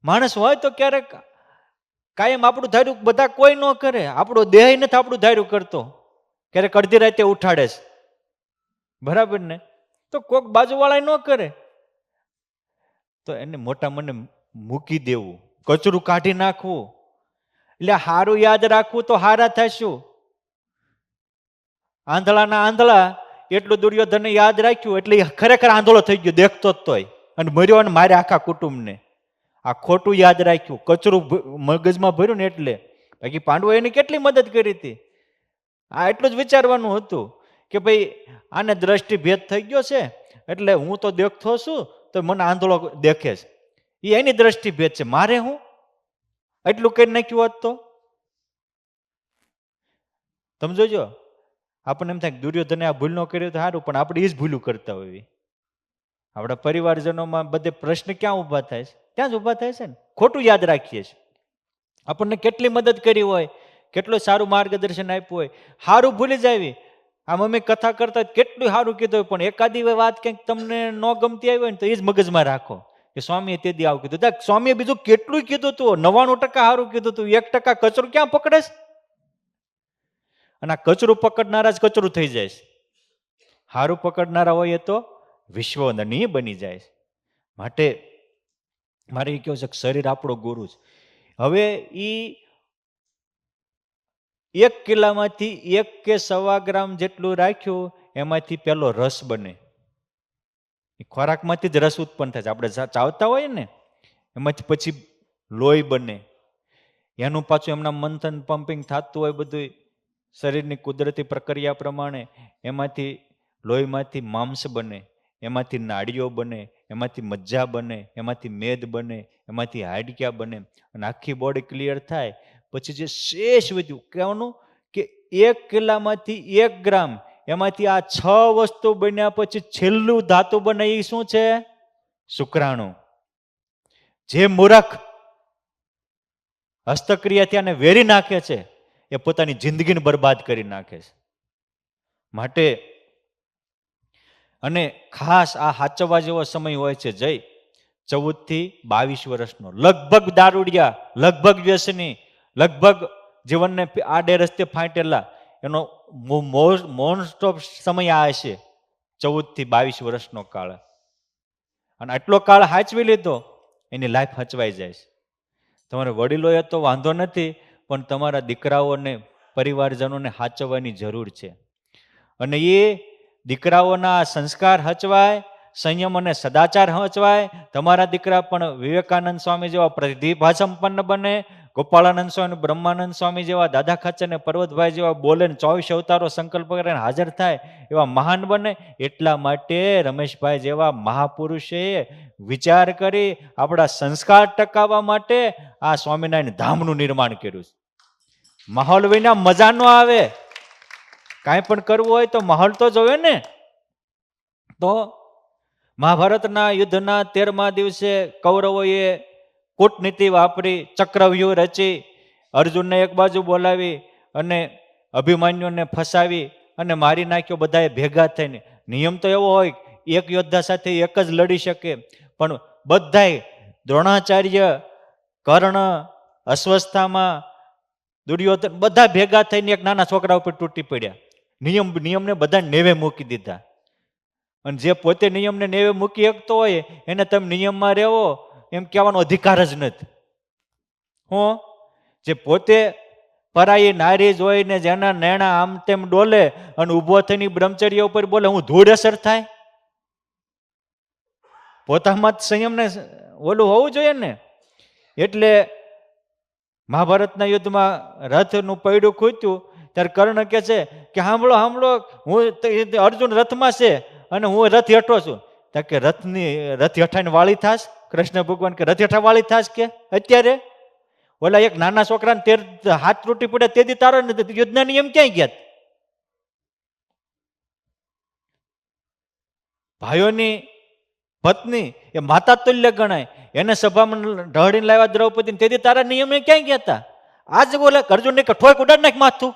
માણસ હોય તો ક્યારેક કાયમ આપણું ધાર્યું બધા કોઈ ન કરે. આપણો દેહ નથી આપણું ધાર્યું કરતો, ક્યારેક અડધી રાતે ઉઠાડે છે, બરાબર ને? તો કોક બાજુવાળા ન કરે તો એને મોટા મને મૂકી દેવું, કચરું કાઢી નાખવું. એટલે હારું યાદ રાખવું તો હારા થશું. આંધળાના આંધળા એટલું દુર્યોધને યાદ રાખ્યું એટલે ખરેખર આંધળો થઈ ગયો, દેખતો જ તોય, અને મર્યો અને મારે આખા કુટુંબને. આ ખોટું યાદ રાખ્યું, કચરું મગજમાં ભર્યું ને એટલે. બાકી પાંડવો એની કેટલી મદદ કરી હતી. આ એટલું જ વિચારવાનું હતું કે ભાઈ આને દ્રષ્ટિ ભેદ થઈ ગયો છે એટલે હું તો દેખતો છું તો મને આંધળો દેખે છે. એ એની દ્રષ્ટિ ભેદ છે, મારે હું એટલું કરી નાખ્યું હોત તો. તમે જોજો, આપણને એમ થાય દુર્યોધને આ ભૂલ ન કર્યો તો સારું, પણ આપણે એ જ ભૂલું કરતા હોઈએ. આપણા પરિવારજનોમાં બધે પ્રશ્ન ક્યાં ઊભા થાય છે? ત્યાં જ ઊભા થાય છે ને. ખોટું યાદ રાખીએ છીએ. આપણને કેટલી મદદ કરી હોય, કેટલું સારું માર્ગદર્શન આપ્યું હોય, સારું ભૂલી જાવી. આ મમ્મી કથા કરતા કેટલું સારું કીધું હોય, પણ એકાદી વાત કંઈક તમને ન ગમતી આવી હોય ને તો એ જ મગજમાં રાખો કે સ્વામીએ તે દી આવું કીધું. સ્વામીએ બીજું કેટલું કીધું હતું, 99% સારું કીધું હતું, 1% કચરું ક્યાં પકડે છે? અને આ કચરું પકડનારા જ કચરું થઈ જાય છે. સારું પકડનારા હોય એ તો વિશ્વવંદનીય બની જાય છે. માટે મારે એ કહ્યું છે કે શરીર આપણો ગુરુ છે. હવે એ 1 કિલામાંથી 1 કે 1.25 ગ્રામ જેટલું રાખ્યું, એમાંથી પેલો રસ બને. ખોરાકમાંથી જ રસ ઉત્પન્ન થાય છે. આપણે ચાવતા હોઈએ ને એમાંથી પછી લોહી બને. એનું પાછું એમના મંથન પમ્પિંગ થતું હોય બધું શરીરની કુદરતી પ્રક્રિયા પ્રમાણે. એમાંથી લોહીમાંથી માંસ બને, એમાંથી નાડીઓ બને, એમાંથી મજ્જા બને, એમાંથી મેદ બને, એમાંથી હાડક્યા બને. અને આખી બોડી ક્લિયર થાય પછી જે શેષ વધ્યું કહેવાનું કે 1 કિલામાંથી 1 ગ્રામ, એમાંથી આ 6 વસ્તુ બન્યા પછી છેલ્લું ધાતુ બને એ શું છે? શુક્રાણુ. જે મૂરખ હસ્તક્રિયાથી આને વેરી નાખે છે એ પોતાની જિંદગીને બરબાદ કરી નાખે છે. માટે અને ખાસ આ સાચવવા જેવો સમય હોય છે. જય 14 થી 22 વર્ષનો, લગભગ દારૂડિયા, લગભગ વ્યસની, લગભગ જીવનને આડે રસ્તે ફાંટેલા, એનો મોસ્ટ ઓફ સમય આ હશે 14 થી 22 વર્ષનો કાળ. અને આટલો કાળ હાચવી લીધો, એની લાઈફ હચવાઈ જાય છે. તમારે વડીલોએ તો વાંધો નથી, પણ તમારા દીકરાઓને, પરિવારજનોને હાચવવાની જરૂર છે. અને એ દીકરાઓના સંસ્કાર હચવાય, સંયમ અને સદાચાર હચવાય. તમારા દીકરા પણ વિવેકાનંદ સ્વામી જેવા પ્રતિભા સંપન્ન બને, ગોપાળાનંદ સ્વામી, બ્રહ્માનંદ સ્વામી જેવા, દાદા ખાચર ને પર્વતભાઈ જેવા બોલે, 24 અવતારો સંકલ્પ કરીને હાજર થાય એવા મહાન બને. એટલા માટે રમેશભાઈ જેવા મહાપુરુષે વિચાર કરી આપણા સંસ્કાર ટકાવવા માટે આ સ્વામિનારાયણ ધામનું નિર્માણ કર્યું છે. માહોલ વિના મજા ન આવે. કાંઈ પણ કરવું હોય તો માહોલ તો જોવે ને. તો મહાભારતના યુદ્ધના 13મા દિવસે કૌરવોએ કૂટનીતિ વાપરી, ચક્રવ્યૂહ રચી, અર્જુનને એક બાજુ બોલાવી અને અભિમન્યુને ફસાવી અને મારી નાખ્યો બધાએ ભેગા થઈને. નિયમ તો એવો હોય એક યોદ્ધા સાથે એક જ લડી શકે, પણ બધાય દ્રોણાચાર્ય, કર્ણ, અશ્વસ્થામાં, દુર્યોધન બધા ભેગા થઈને એક નાના છોકરા ઉપર તૂટી પડ્યા. નિયમને બધા નેવે મૂકી દીધા. અને જે પોતે નિયમને નેવે મૂકી શકતો હોય એને તમે નિયમમાં રહેવો એમ કહેવાનો અધિકાર જ નથી. હું જે પોતે પરાઈ નારી જોઈને જેના નેણા આમ તેમ ડોલે અને ઊભો થઈને બ્રહ્મચર્ય ઉપર બોલે, હું ધૂળ અસર થાય? પોતામાં જ સંયમને ઓલું હોવું જોઈએ ને. એટલે મહાભારતના યુદ્ધમાં રથનું પૈડું ખૂટ્યું ત્યારે કર્ણ કે છે કે સાંભળો સાંભળો, હું અર્જુન રથમાં છે અને હું રથ હેઠો છું. કે રથ હેઠાની વાળી થાશ? કૃષ્ણ ભગવાન કે રથ હેઠા વાળી થાશ કે અત્યારે? ઓલા એક નાના છોકરાને તેર હાથ તૂટી પડે તેથી તારો યુદ્ધના નિયમ ક્યાંય ગયા? ભાઈઓની પત્ની એ માતા તુલ્ય ગણાય, એને સભામાં ઢળીને લાવ્યા દ્રૌપદી, તેથી તારા નિયમે ક્યાંય ગયા હતા? આજ બોલે અર્જુનને કે ઠોક ઉડાડ નાખ માથું.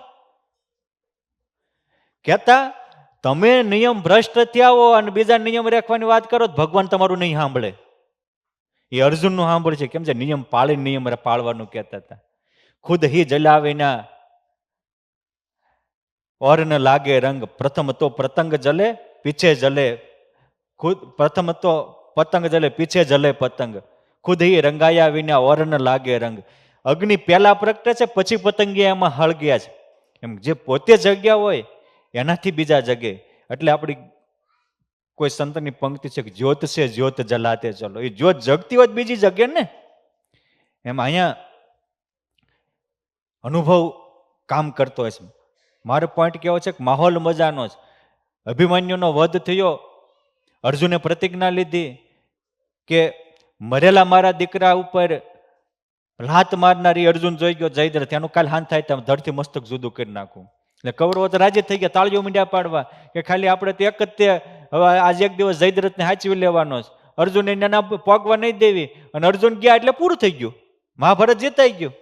કહેતા તમે નિયમ ભ્રષ્ટ થયા હો અને બીજા નિયમ રાખવાની વાત કરો, ભગવાન તમારું નહીં સાંભળે. એ અર્જુનનું સાંભળે છે. કેમ છે? નિયમ પાળીને નિયમ પાળવાનું કહેતા હતા. ખુદ હી જલાવીના ઓર ન લાગે રંગ, પ્રથમ તો પતંગ જલે પીછે જલે, ખુદ પ્રથમ તો પતંગ જલે પીછે જલે પતંગ, ખુદ હી રંગાયા વિના ઓર ન લાગે રંગ. અગ્નિ પહેલા પ્રગટે છે, પછી પતંગિયા એમાં હળગ્યા છે. એમ જે પોતે જગ્યા હોય એનાથી બીજા જગે. એટલે આપણી કોઈ સંતની પંક્તિ છે કે જ્યોત છે જ્યોત જલાતે ચલો. એ જ્યોત જગતી હોય બીજી જગ્યા ને. એમ અહીંયા અનુભવ કામ કરતો હોય છે. મારો પોઈન્ટ કેવો છે કે માહોલ મજાનો છે. અભિમન્યુનો વધ થયો, અર્જુને પ્રતિજ્ઞા લીધી કે મરેલા મારા દીકરા ઉપર લાત મારનારી અર્જુન જોઈ ગયો જયદ્રથ, એનું કાલ હાન થાય તો ધરથી મસ્તક જુદું કરી નાખું. એટલે કૌરવો તો રાજી થઈ ગયા, તાળીઓ મીંડ્યા પાડવા કે ખાલી આપણે તો એક જ તે હવે આજે એક દિવસ જયદ્રથને હાચવી લેવાનો છે, અર્જુન એના પોગવા નહીં દેવી. અને અર્જુન ગયા એટલે પૂરું થઈ ગયું, મહાભારત જીતાઈ ગયું.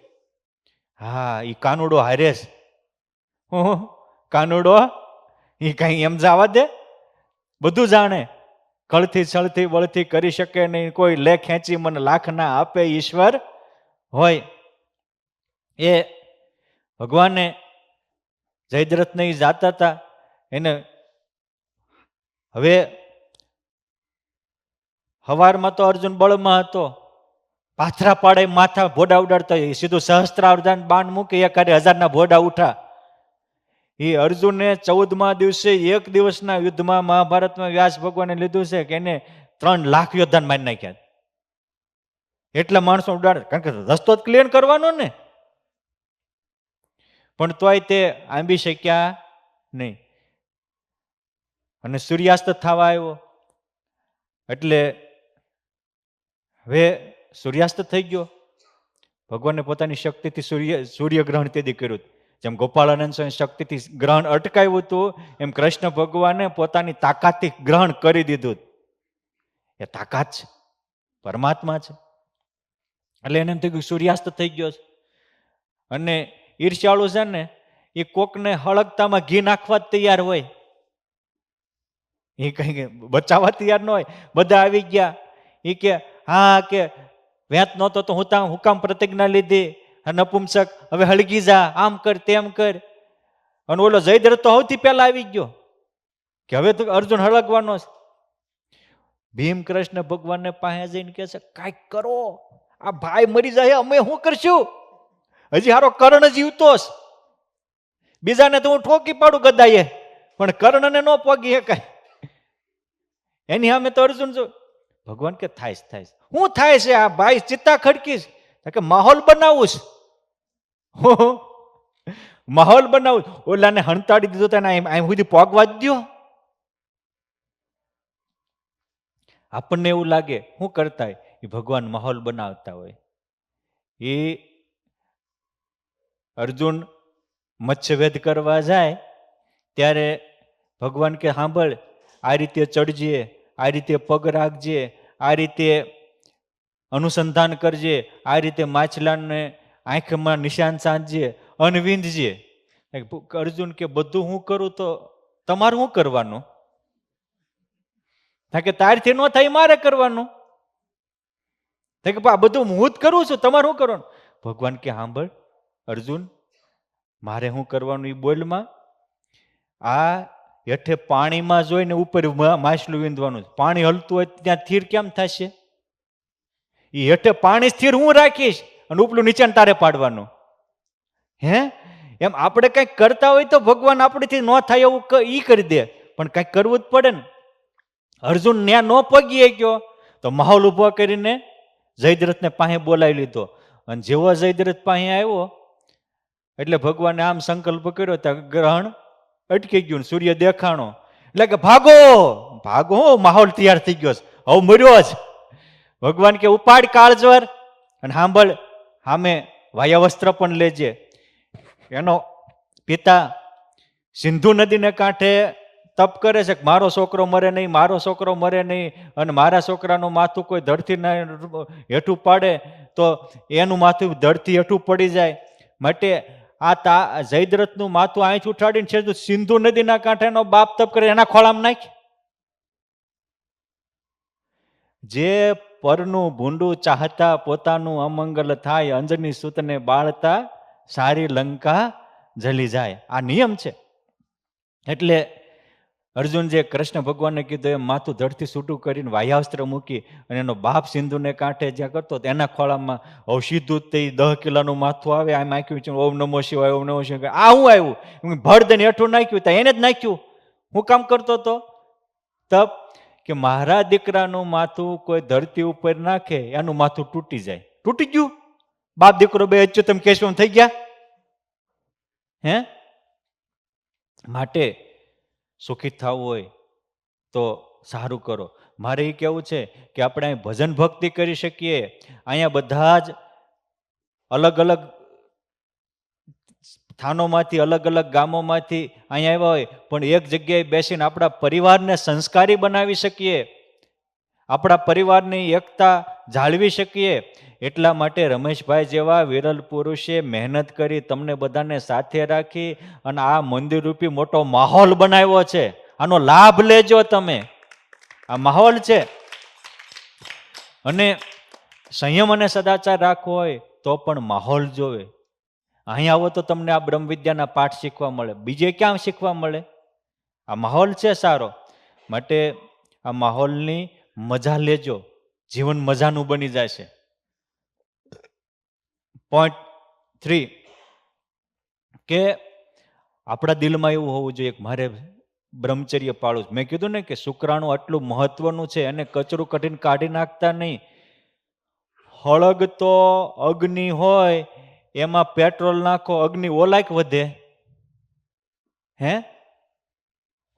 હા, એ કાનુડો હારેસ, કાનુડો એ કઈ એમ જવા દે? બધું જાણે, કળથી છળથી બળથી કરી શકે નહીં, કોઈ લે ખેંચી મને લાખ ના આપે ઈશ્વર હોય. એ ભગવાને જયદ્રથને જાતા હતા એને હવે હવારમાં તો અર્જુન બળમાં હતો, પાથરા પાડે માથા ભોડા ઉડાડતા, સીધું સહસ્ત્રાર્ધાન બાણ મૂકી એકારે 1000ના ભોડા ઉઠા. એ અર્જુને 14મા દિવસે એક દિવસના યુદ્ધમાં મહાભારતમાં વ્યાસ ભગવાને લીધું છે કે એને 3 લાખ યોદ્ધાને મારી નાખ્યા. એટલા માણસો ઉડાડે, કારણ કે રસ્તો જ ક્લિયર કરવાનો ને. પણ તોય તે આંબી શક્યા નહીં. અને સૂર્યાસ્ત થવા આવ્યો એટલે હવે સૂર્યાસ્ત થઈ ગયો. ભગવાને પોતાની શક્તિથી સૂર્યગ્રહણ તેથી કર્યું. જેમ ગોપાળાનંદ સ્વામી શક્તિથી ગ્રહણ અટકાવ્યું હતું, એમ કૃષ્ણ ભગવાને પોતાની તાકાતથી ગ્રહણ કરી દીધું. એ તાકાત છે, પરમાત્મા છે. એટલે એને એમ થઈ ગયું સૂર્યાસ્ત થઈ ગયો છે. અને ઈર્ષ્યાળુ છે ને એ કોકને હળગતામાં ઘી નાખવા જ તૈયાર હોય, એ કઈ બચાવવા તૈયાર ન હોય. બધા આવી ગયા, એ કે હા કે વેત નહોતો તો હું કામ પ્રતિજ્ઞા લીધી, નપુંસક હવે હળગી જા, આમ કર તેમ કર. અને ઓલો જયદ્રથ તો સૌથી પહેલા આવી ગયો કે હવે તો અર્જુન હળગવાનો છે. ભીમ કૃષ્ણ ભગવાનને પાસે જઈને કે છે કાંઈક કરો, આ ભાઈ મરી જાય, અમે શું કરશું? હજી હારો કર્ણ જીવતો છે, બીજાને તો હું ઠોકી પાડું ગદાએ, પણ કર્ણને ન પોગી શકાય. એની સામે તો અર્જુન જો. ભગવાન કે થાય થાય શું થાય છે? આ ભાઈ ચિત્તા ખડકીશ કે માહોલ બનાવું છે, માહોલ બનાવું. ઓલાને હણતાડી દીધો તો અહીં સુધી પોગવા જ દો. આપણને એવું લાગે શું કરતા હોય, એ ભગવાન માહોલ બનાવતા હોય. એ અર્જુન મત્સ્યવેદ કરવા જાય ત્યારે ભગવાન કે સાંભળ, આ રીતે ચડજે, આ રીતે પગ રાખજે, આ રીતે અનુસંધાન કરજે, આ રીતે માછલાને આંખમાં નિશાન સાંધજે, અનવિંદજે. અર્જુન કે બધું હું કરું તો તમારે શું કરવાનું? કે તારથી ન થાય મારે કરવાનું. કે આ બધું હું જ કરું છું, તમારે શું કરવાનું? ભગવાન કે સાંભળ અર્જુન, મારે શું કરવાનું એ બોલમાં. આ હેઠે પાણીમાં જોઈને ઉપર માછલું વીંધવાનું. પાણી હલતું હોય ત્યાં સ્થિર કેમ થશે? એ હેઠે પાણી સ્થિર હું રાખીશ અને ઉપલું નીચે તારે પાડવાનું. હે એમ આપણે કંઈક કરતા હોય તો ભગવાન આપણેથી ન થાય એવું ઈ કરી દે, પણ કંઈક કરવું જ પડે ને. અર્જુન ન્યા ન પગી ગયો તો માહોલ ઉભો કરીને જયદ્રથને પાસે બોલાવી લીધો. અને જેવો જયદ્રથ પાસે આવ્યો એટલે ભગવાને આમ સંકલ્પ કર્યો ત્યાં ગ્રહણ અટકી ગયું, સૂર્ય દેખાણો. એટલે કે ભાગો ભાગો, માહોલ તૈયાર થઈ ગયો છે, હવે મર્યો જ. ભગવાન કે ઉપાડ કાળજર અને સાંભળ, સામે વાયાવસ્ત્ર પણ લેજે. એનો પિતા સિંધુ નદીને કાંઠે તપ કરે છે કે મારો છોકરો મરે નહીં, મારો છોકરો મરે નહીં, અને મારા છોકરાનું માથું કોઈ ધરતી હેઠું પાડે તો એનું માથું ધરતી હેઠું પડી જાય. માટે આ જયદ્રથનું માથું અહીંથી ઉઠાડીને છે સિંધુ નદીના કાંઠેનો બાપ તપ કરે એના ખોળામાં નાખ. જે પરનું ભૂંડું ચાહતા પોતાનું અમંગલ થાય, અંજની સૂતને બાળતા સારી લંકા જલી જાય. આ નિયમ છે. એટલે અર્જુન જે કૃષ્ણ ભગવાનને કીધું એમ માથું ધરતી છૂટું કરીને વાયાસ્ત્ર મૂકી અને એનો બાપ સિંધુને કાંઠે જ્યાં કરતો એના ખોળામાં હવે સીધું તે 10 કિલોનું માથું આવે. આમ નાખ્યું ઓમ નમો શિવાય, ઓમ નમો શિવાય. આ હું આવ્યું ભળદને હેઠું નાખ્યું, ત્યાં એને જ નાખ્યું. હું કામ કરતો હતો તપ કે મારા દીકરાનું માથું કોઈ ધરતી ઉપર નાખે એનું માથું તૂટી જાય. તૂટી ગયું. બાપ દીકરો બે અચ્યુતમ કેશવમ થઈ ગયા. હે માટે સુખી થવું હોય તો સારું કરો. મારે એ કહેવું છે કે આપણે અહીં ભજન ભક્તિ કરી શકીએ. અહીંયા બધા જ અલગ અલગ સ્થાનોમાંથી, અલગ અલગ ગામોમાંથી અહીંયા આવ્યા હોય, પણ એક જગ્યાએ બેસીને આપણા પરિવારને સંસ્કારી બનાવી શકીએ, આપણા પરિવારની એકતા જાળવી શકીએ. એટલા માટે રમેશભાઈ જેવા વિરલ પુરુષે મહેનત કરી તમને બધાને સાથે રાખી અને આ મંદિર રૂપી મોટો માહોલ બનાવ્યો છે. આનો લાભ લેજો તમે. આ માહોલ છે. અને સંયમ અને સદાચાર રાખવો હોય તો પણ માહોલ જોવે. અહીં આવો તો તમને આ બ્રહ્મ વિદ્યાના પાઠ શીખવા મળે, બીજે ક્યાં શીખવા મળે? આ માહોલ છે સારો. માટે આ માહોલની મજા લેજો, જીવન મજાનું બની જાય છે. પોઈન્ટ 3 કે આપણા દિલમાં એવું હોવું જોઈએ કે મારે બ્રહ્મચર્ય પાળવું. મેં કીધું ને કે શુક્રાણુ આટલું મહત્વનું છે, એને કચરું કઢીને કાઢી નાખતા નહીં. હળગતો અગ્નિ હોય એમાં પેટ્રોલ નાખો, અગ્નિ ઓલાક વધે? હે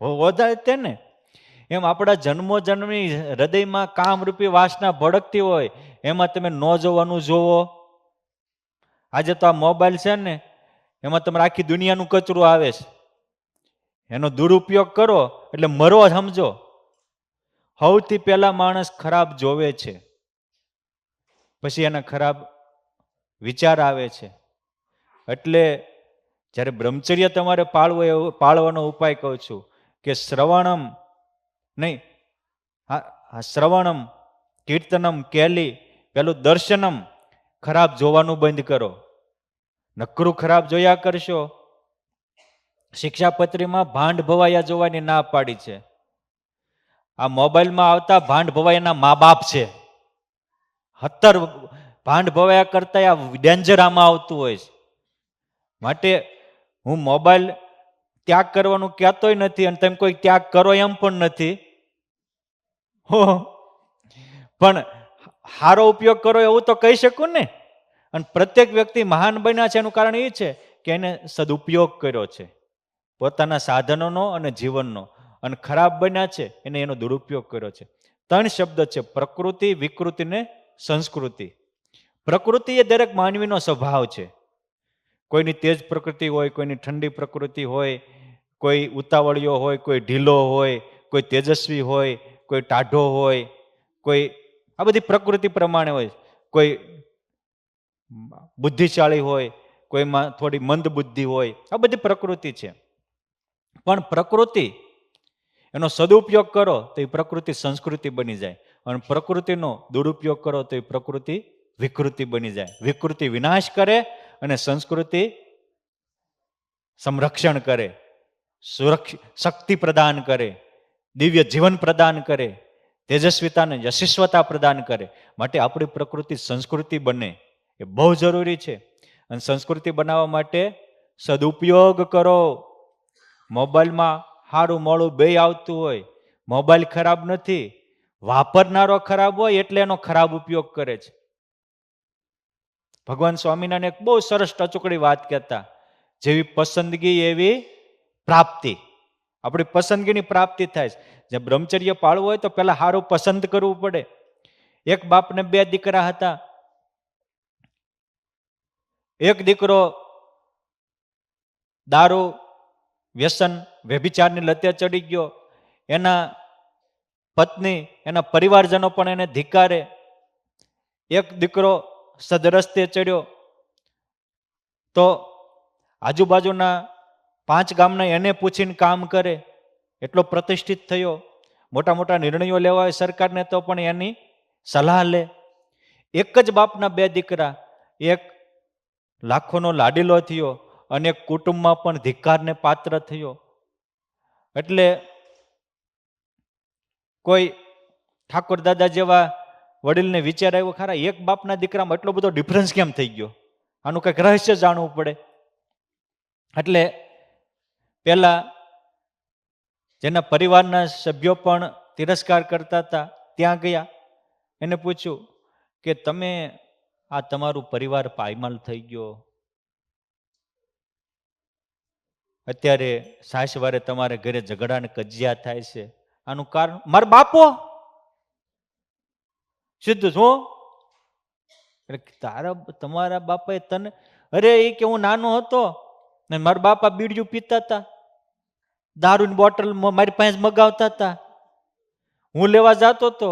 વધારે તે ને. એમ આપણા જન્મો જન્મની હૃદયમાં કામરૂપી વાસના ભડકતી હોય એમાં તમે ન જોવાનું જોવો. આજે તો આ મોબાઈલ છે ને એમાં તમારે આખી દુનિયાનું કચરું આવે છે. એનો દુરુપયોગ કરો એટલે મરો સમજો. સૌથી પહેલા માણસ ખરાબ જોવે છે, પછી એના ખરાબ વિચાર આવે છે. એટલે જ્યારે બ્રહ્મચર્ય તમારે પાળવાનો ઉપાય કહું છું કે શ્રવણમ નહીં, શ્રવણમ, કીર્તનમ, કેલી, પેલું દર્શનમ. ખરાબ જોવાનું બંધ કરો. નકરું ખરાબ જોયા કરશો. શિક્ષાપત્રીમાં ભાંડ ભવાયા જોવાની ના પાડી છે. આ મોબાઈલમાં આવતા ભાંડ ભવાયાના મા બાપ છે. 70 ભાંડ ભવાયા કરતા આ ડેન્જર આમાં આવતું હોય છે. માટે હું મોબાઈલ ત્યાગ કરવાનું કહેતોય નથી અને તમે કોઈ ત્યાગ કરો એમ પણ નથી. પણ સારો ઉપયોગ કરો એવું તો કહી શકું ને. અને પ્રત્યેક વ્યક્તિ મહાન બન્યા છે એનું કારણ એ છે કે એને સદુપયોગ કર્યો છે પોતાના સાધનોનો અને જીવનનો. અને ખરાબ બન્યા છે એને એનો દુરુપયોગ કર્યો છે. 3 શબ્દ છે: પ્રકૃતિ, વિકૃતિ ને સંસ્કૃતિ. પ્રકૃતિ એ દરેક માનવીનો સ્વભાવ છે. કોઈની તેજ પ્રકૃતિ હોય, કોઈની ઠંડી પ્રકૃતિ હોય, કોઈ ઉતાવળિયો હોય, કોઈ ઢીલો હોય, કોઈ તેજસ્વી હોય, કોઈ ટાઢો હોય, કોઈ આ બધી પ્રકૃતિ પ્રમાણે હોય. કોઈ બુદ્ધિશાળી હોય, કોઈમાં થોડી મંદ બુદ્ધિ હોય. આ બધી પ્રકૃતિ છે. પણ પ્રકૃતિ એનો સદુપયોગ કરો તો એ પ્રકૃતિ સંસ્કૃતિ બની જાય, અને પ્રકૃતિનો દુરુપયોગ કરો તો એ પ્રકૃતિ વિકૃતિ બની જાય. વિકૃતિ વિનાશ કરે અને સંસ્કૃતિ સંરક્ષણ કરે, શક્તિ પ્રદાન કરે, દિવ્ય જીવન પ્રદાન કરે, તેજસ્વીતાને યશસ્વતા પ્રદાન કરે. માટે આપણી પ્રકૃતિ સંસ્કૃતિ બને એ બહુ જરૂરી છે. અને સંસ્કૃતિ બનાવવા માટે સદુપયોગ કરો. મોબાઈલમાં સારું મોડું બે આવતું હોય. મોબાઈલ ખરાબ નથી, વાપરનારો ખરાબ હોય એટલે એનો ખરાબ ઉપયોગ કરે છે. ભગવાન સ્વામિનારાયણ એક બહુ સરસ ટચુકડી વાત કહેતા જેવી પસંદગી એવી પ્રાપ્તિ. આપણી પસંદગીની પ્રાપ્તિ થાય છે. જે બ્રહ્મચર્ય પાળવું હોય તો પેલા સારું પસંદ કરવું પડે. એક બાપને 2 દીકરા હતા. એક દીકરો દારૂ, વ્યસન, વ્યભિચારની લતે ચડી ગયો. એના પત્ની, એના પરિવારજનો પણ એને ધિક્કારે. એક દીકરો સદરસ્તે ચડ્યો તો આજુબાજુના 5 ગામના એને પૂછીને કામ કરે, એટલો પ્રતિષ્ઠિત થયો. મોટા મોટા નિર્ણયો લેવા હોય સરકારને તો પણ એની સલાહ લે. એક જ બાપના 2 દીકરા, એક લાખોનો લાડીલો થયો અને એક કુટુંબમાં પણ ધિક્કારને પાત્ર થયો. એટલે કોઈ ઠાકોર દાદા જેવા વડીલને વિચાર આવ્યો, ખરા એક બાપના દીકરામાં એટલો બધો ડિફરન્સ કેમ થઈ ગયો, આનું કંઈક રહસ્ય જાણવું પડે. એટલે પેલા જેના પરિવારના સભ્યો પણ તિરસ્કાર કરતા હતા ત્યાં ગયા. એને પૂછ્યું કે તમે આ તમારું પરિવાર પાયમાલ થઈ ગયો, અત્યારે સાસવારે તમારે ઘરે ઝઘડા ને કજિયા થાય છે, આનું કારણ મારા બાપો. સીધું શું? તમારા બાપાએ તને, અરે એ કે હું નાનો હતો ને મારા બાપા બીડીયું પીતા હતા, દારૂની બોટલ મારી પાસે મગાવતા હતા, હું લેવા જતો હતો,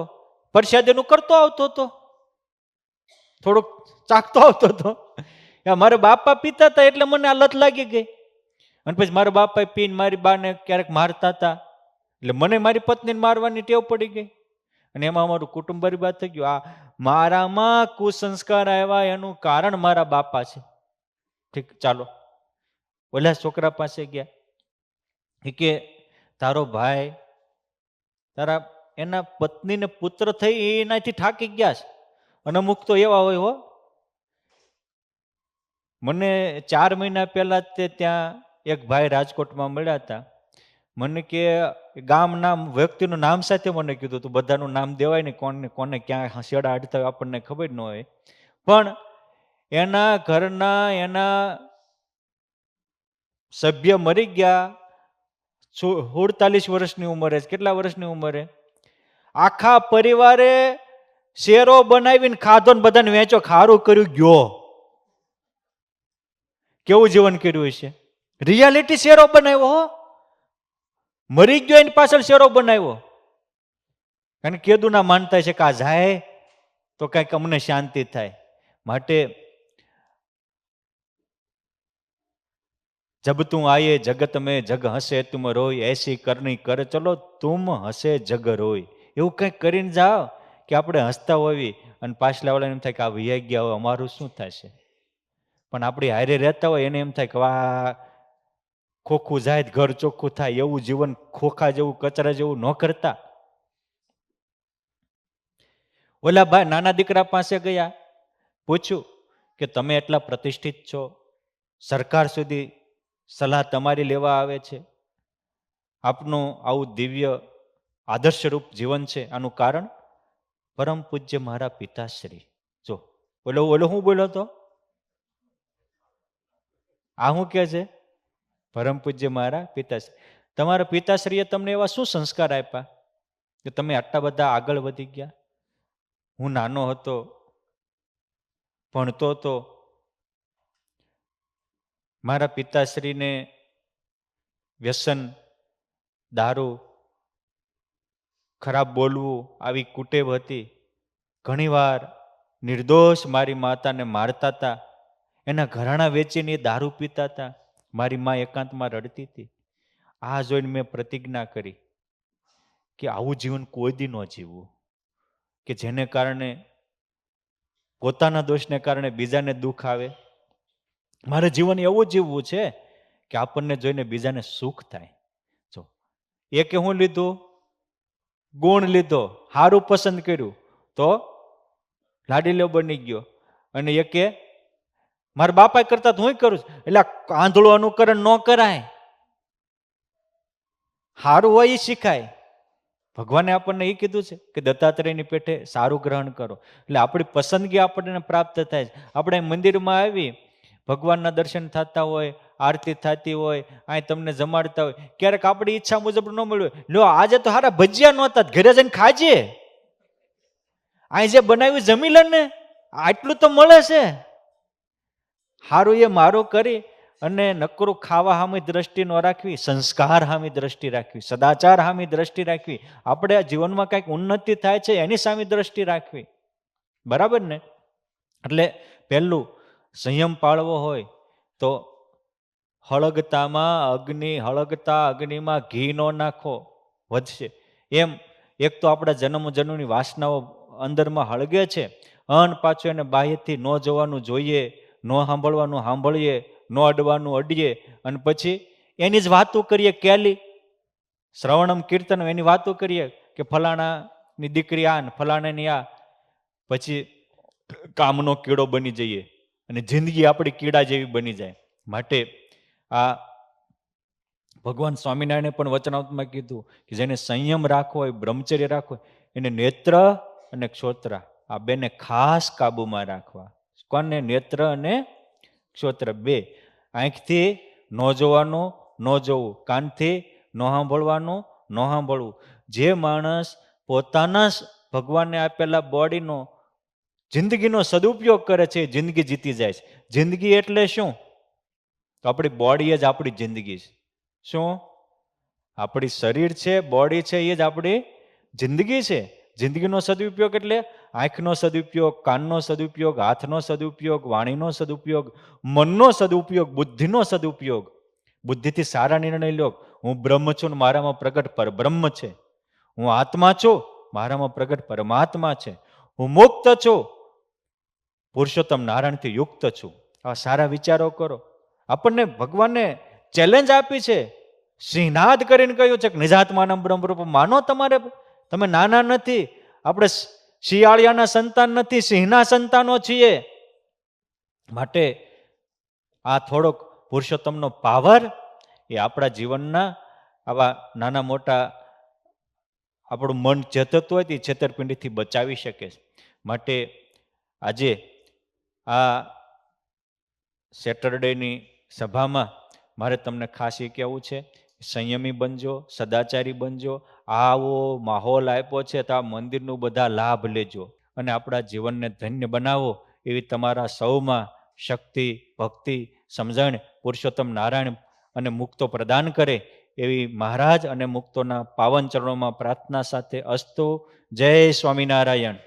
પરસાદીનું કરતો આવતો હતો, થોડુંક ચાખતો આવતો હતો. મારા બાપા પીતા હતા એટલે મને આ લત લાગી ગઈ. અને પછી મારા બાપા પીને મારી બાને ક્યારેક મારતા હતા એટલે મને મારી પત્નીને મારવાની ટેવ પડી ગઈ. અને એમાં અમારું કુટુંબ બરબાદ થઈ ગયું. આ મારામાં કુસંસ્કાર આવ્યા એનું કારણ મારા બાપા છે. ઠીક, ચાલો ઓલા છોકરા પાસે ગયા. એ કે તારો ભાઈ, તારા એના પત્નીને પુત્ર થઈ એનાથી થાકી ગયા છે. અને અમુક તો એવા હોય હો. મને 4 મહિના પહેલા તે ત્યાં એક ભાઈ રાજકોટમાં મળ્યા હતા. મને કે ગામ નામ વ્યક્તિનું નામ સાથે મને કીધું તું, બધાનું નામ દેવાય ને, કોને કોને ક્યાં શેડા અડતા હોય આપણને ખબર ન હોય. પણ એના ઘરના એના સભ્ય મરી ગયા 47 વર્ષની ઉંમરે. કેટલા વર્ષની ઉંમરે? આખા પરિવારે શેરો બનાવીને ખાધો ને બધાને વેચો, ખારું કર્યું ગયો. કેવું જીવન કર્યું હશે? રિયાલિટી શેરો બનાવ્યો હો. મરી ગયો એની પાછળ શેરો બનાવ્યો. કારણ કે કેદું ના માનતા છે કે આ જાય તો કંઈક અમને શાંતિ થાય. માટે જબ તું આયે જગત મેં જગ હસે તુમ રોય, એસી કરની કર ચલો તુમ હસે જગ રોય. એવું કંઈક કરીને જાઓ કે આપણે હસતા હોવી અને પાછલા વાળાને એમ થાય કે આ વિયા ગયા હોય, અમારું શું થશે? પણ આપણી હારે રહેતા હોય એને એમ થાય કે આ ખોખું જાય ઘર ચોખ્ખું થાય. એવું જીવન ખોખા જેવું, કચરા જેવું ન કરતા. ઓલા ભાઈ નાના દીકરા પાસે ગયા, પૂછ્યું કે તમે એટલા પ્રતિષ્ઠિત છો, સરકાર સુધી સલાહ તમારી લેવા આવે છે, આપનું આવું દિવ્ય આદર્શરૂપ જીવન છે, આનું કારણ પરમ પૂજ્ય મારા પિતાશ્રી. જો ઓલો ઓલો હું બોલ્યો તો, આ શું કે છે? પરમ પૂજ્ય મારા પિતાશ્રી. તમારા પિતાશ્રીએ તમને એવા શું સંસ્કાર આપ્યા કે તમે આટલા બધા આગળ વધી ગયા? હું નાનો હતો, ભણતો હતો, મારા પિતાશ્રીને વ્યસન, દારૂ, ખરાબ બોલવું આવી કુટેવ હતી. ઘણીવાર નિર્દોષ મારી માતાને મારતા હતા. એના ઘરાણા વેચીને દારૂ પીતા હતા. મારી મા એકાંતમાં રડતી હતી. આ જોઈને મેં પ્રતિજ્ઞા કરી કે આવું જીવન કોઈ દી ન જીવવું, કે જેને કારણે પોતાના દોષને કારણે બીજાને દુઃખ આવે. મારે જીવન એવું જીવવું છે કે આપણને જોઈને બીજાને સુખ થાય. જો એકે હું લીધું, ગુણ લીધો, સારું પસંદ કર્યું તો લાડીલો બની ગયો. અને એકે મારા બાપા કરતા તો હું કરું છું, એટલે આંધળું અનુકરણ ન કરાય. સારું હોય એ શીખાય. ભગવાને આપણને એ કીધું છે કે દત્તાત્રેયની પેઠે સારું ગ્રહણ કરો. એટલે આપણી પસંદગી આપણને પ્રાપ્ત થાય છે. આપણે મંદિરમાં આવી, ભગવાનના દર્શન થતા હોય, આરતી થતી હોય, અહીં તમને જમાડતા હોય, ક્યારેક આપણી ઈચ્છા મુજબ ન મળ્યું, લો આજે તો હારા ભજીયા નહોતા, ઘરે જઈને ખાજે, અહીં જે બનાવ્યું જમી લે ને, આટલું તો મળે છે. હારું એ મારું કરી અને નકરું ખાવા હામી દ્રષ્ટિ ન રાખવી, સંસ્કાર હામી દ્રષ્ટિ રાખવી, સદાચાર હામી દ્રષ્ટિ રાખવી, આપણે જીવનમાં કંઈક ઉન્નતિ થાય છે એની સામી દ્રષ્ટિ રાખવી. બરાબર ને? એટલે પહેલું સંયમ પાળવો હોય તો હળગતા અગ્નિમાં ઘી ન નાખો, વધશે. એમ એક તો આપણા જન્મની વાસનાઓ અંદરમાં હળગે છે, અન પાછું એને બાહ્યથી ન જોવાનું જોઈએ, ન સાંભળવાનું સાંભળીએ, ન અડવાનું અડીએ, અને પછી એની જ વાતો કરીએ. કેલી શ્રવણમ કીર્તન એની વાતો કરીએ કે ફલાણાની દીકરી આ ને ફલાણાની આ, પછી કામનો કીડો બની જઈએ અને જિંદગી આપણી કીડા જેવી બની જાય. માટે આ ભગવાન સ્વામિનારાયણે પણ વચનામૃતમાં કીધું કે જેને સંયમ રાખવો હોય, બ્રહ્મચર્ય રાખવો હોય, એને નેત્ર અને ક્ષોત્ર આ બેને ખાસ કાબુમાં રાખવા. કોને? નેત્ર અને ક્ષોત્ર બે. આંખથી ન જોવાનું, ન જોવું, કાનથી ન સાંભળવાનું, ન સાંભળવું. જે માણસ પોતાના ભગવાનને આપેલા બોડીનો જિંદગીનો સદુપયોગ કરે છે, જિંદગી જીતી જાય છે. જિંદગી એટલે શું? તો આપણી બોડી જ આપણી જિંદગી છે. શું? આપણી શરીર છે, બોડી છે, એ જ આપણી જિંદગી છે. જિંદગીનો સદુપયોગ એટલે આંખનો સદુપયોગ, કાનનો સદુપયોગ, હાથનો સદુપયોગ, વાણીનો સદુપયોગ, મનનો સદુપયોગ, બુદ્ધિનો સદુપયોગ. બુદ્ધિથી સારા નિર્ણય લો. હું બ્રહ્મ છું, મારામાં પ્રગટ પરબ્રહ્મ છે. હું આત્મા છું, મારામાં પ્રગટ પરમાત્મા છે. હું મુક્ત છું, પુરુષોત્તમ નારાયણથી યુક્ત છું. આ સારા વિચારો કરો. આપણને ભગવાને ચેલેન્જ આપી છે, સિંહનાદ કરીને કહ્યું છે કે નિજાત્માનમ બ્રહ્મરૂપ માનો. તમે નાના નથી, આપણે શિયાળિયાના સંતાન નથી, સિંહના સંતાનો છીએ. માટે આ થોડોક પુરુષોત્તમનો પાવર એ આપણા જીવનના આવા નાના મોટા આપણું મન ચેતતું હોય તે છેતરપિંડીથી બચાવી શકે છે. માટે આજે આ સેટરડેની સભામાં મારે તમને ખાસ એ કહેવું છે, સંયમી બનજો, સદાચારી બનજો. આવો માહોલ આપ્યો છે તો આ મંદિરનું બધા લાભ લેજો અને આપણા જીવનને ધન્ય બનાવો. એવી તમારા સૌમાં શક્તિ, ભક્તિ, સમજણ પુરુષોત્તમ નારાયણ અને મુક્તો પ્રદાન કરે એવી મહારાજ અને મુક્તોના પાવન ચરણોમાં પ્રાર્થના સાથે અસ્તુ. જય સ્વામિનારાયણ.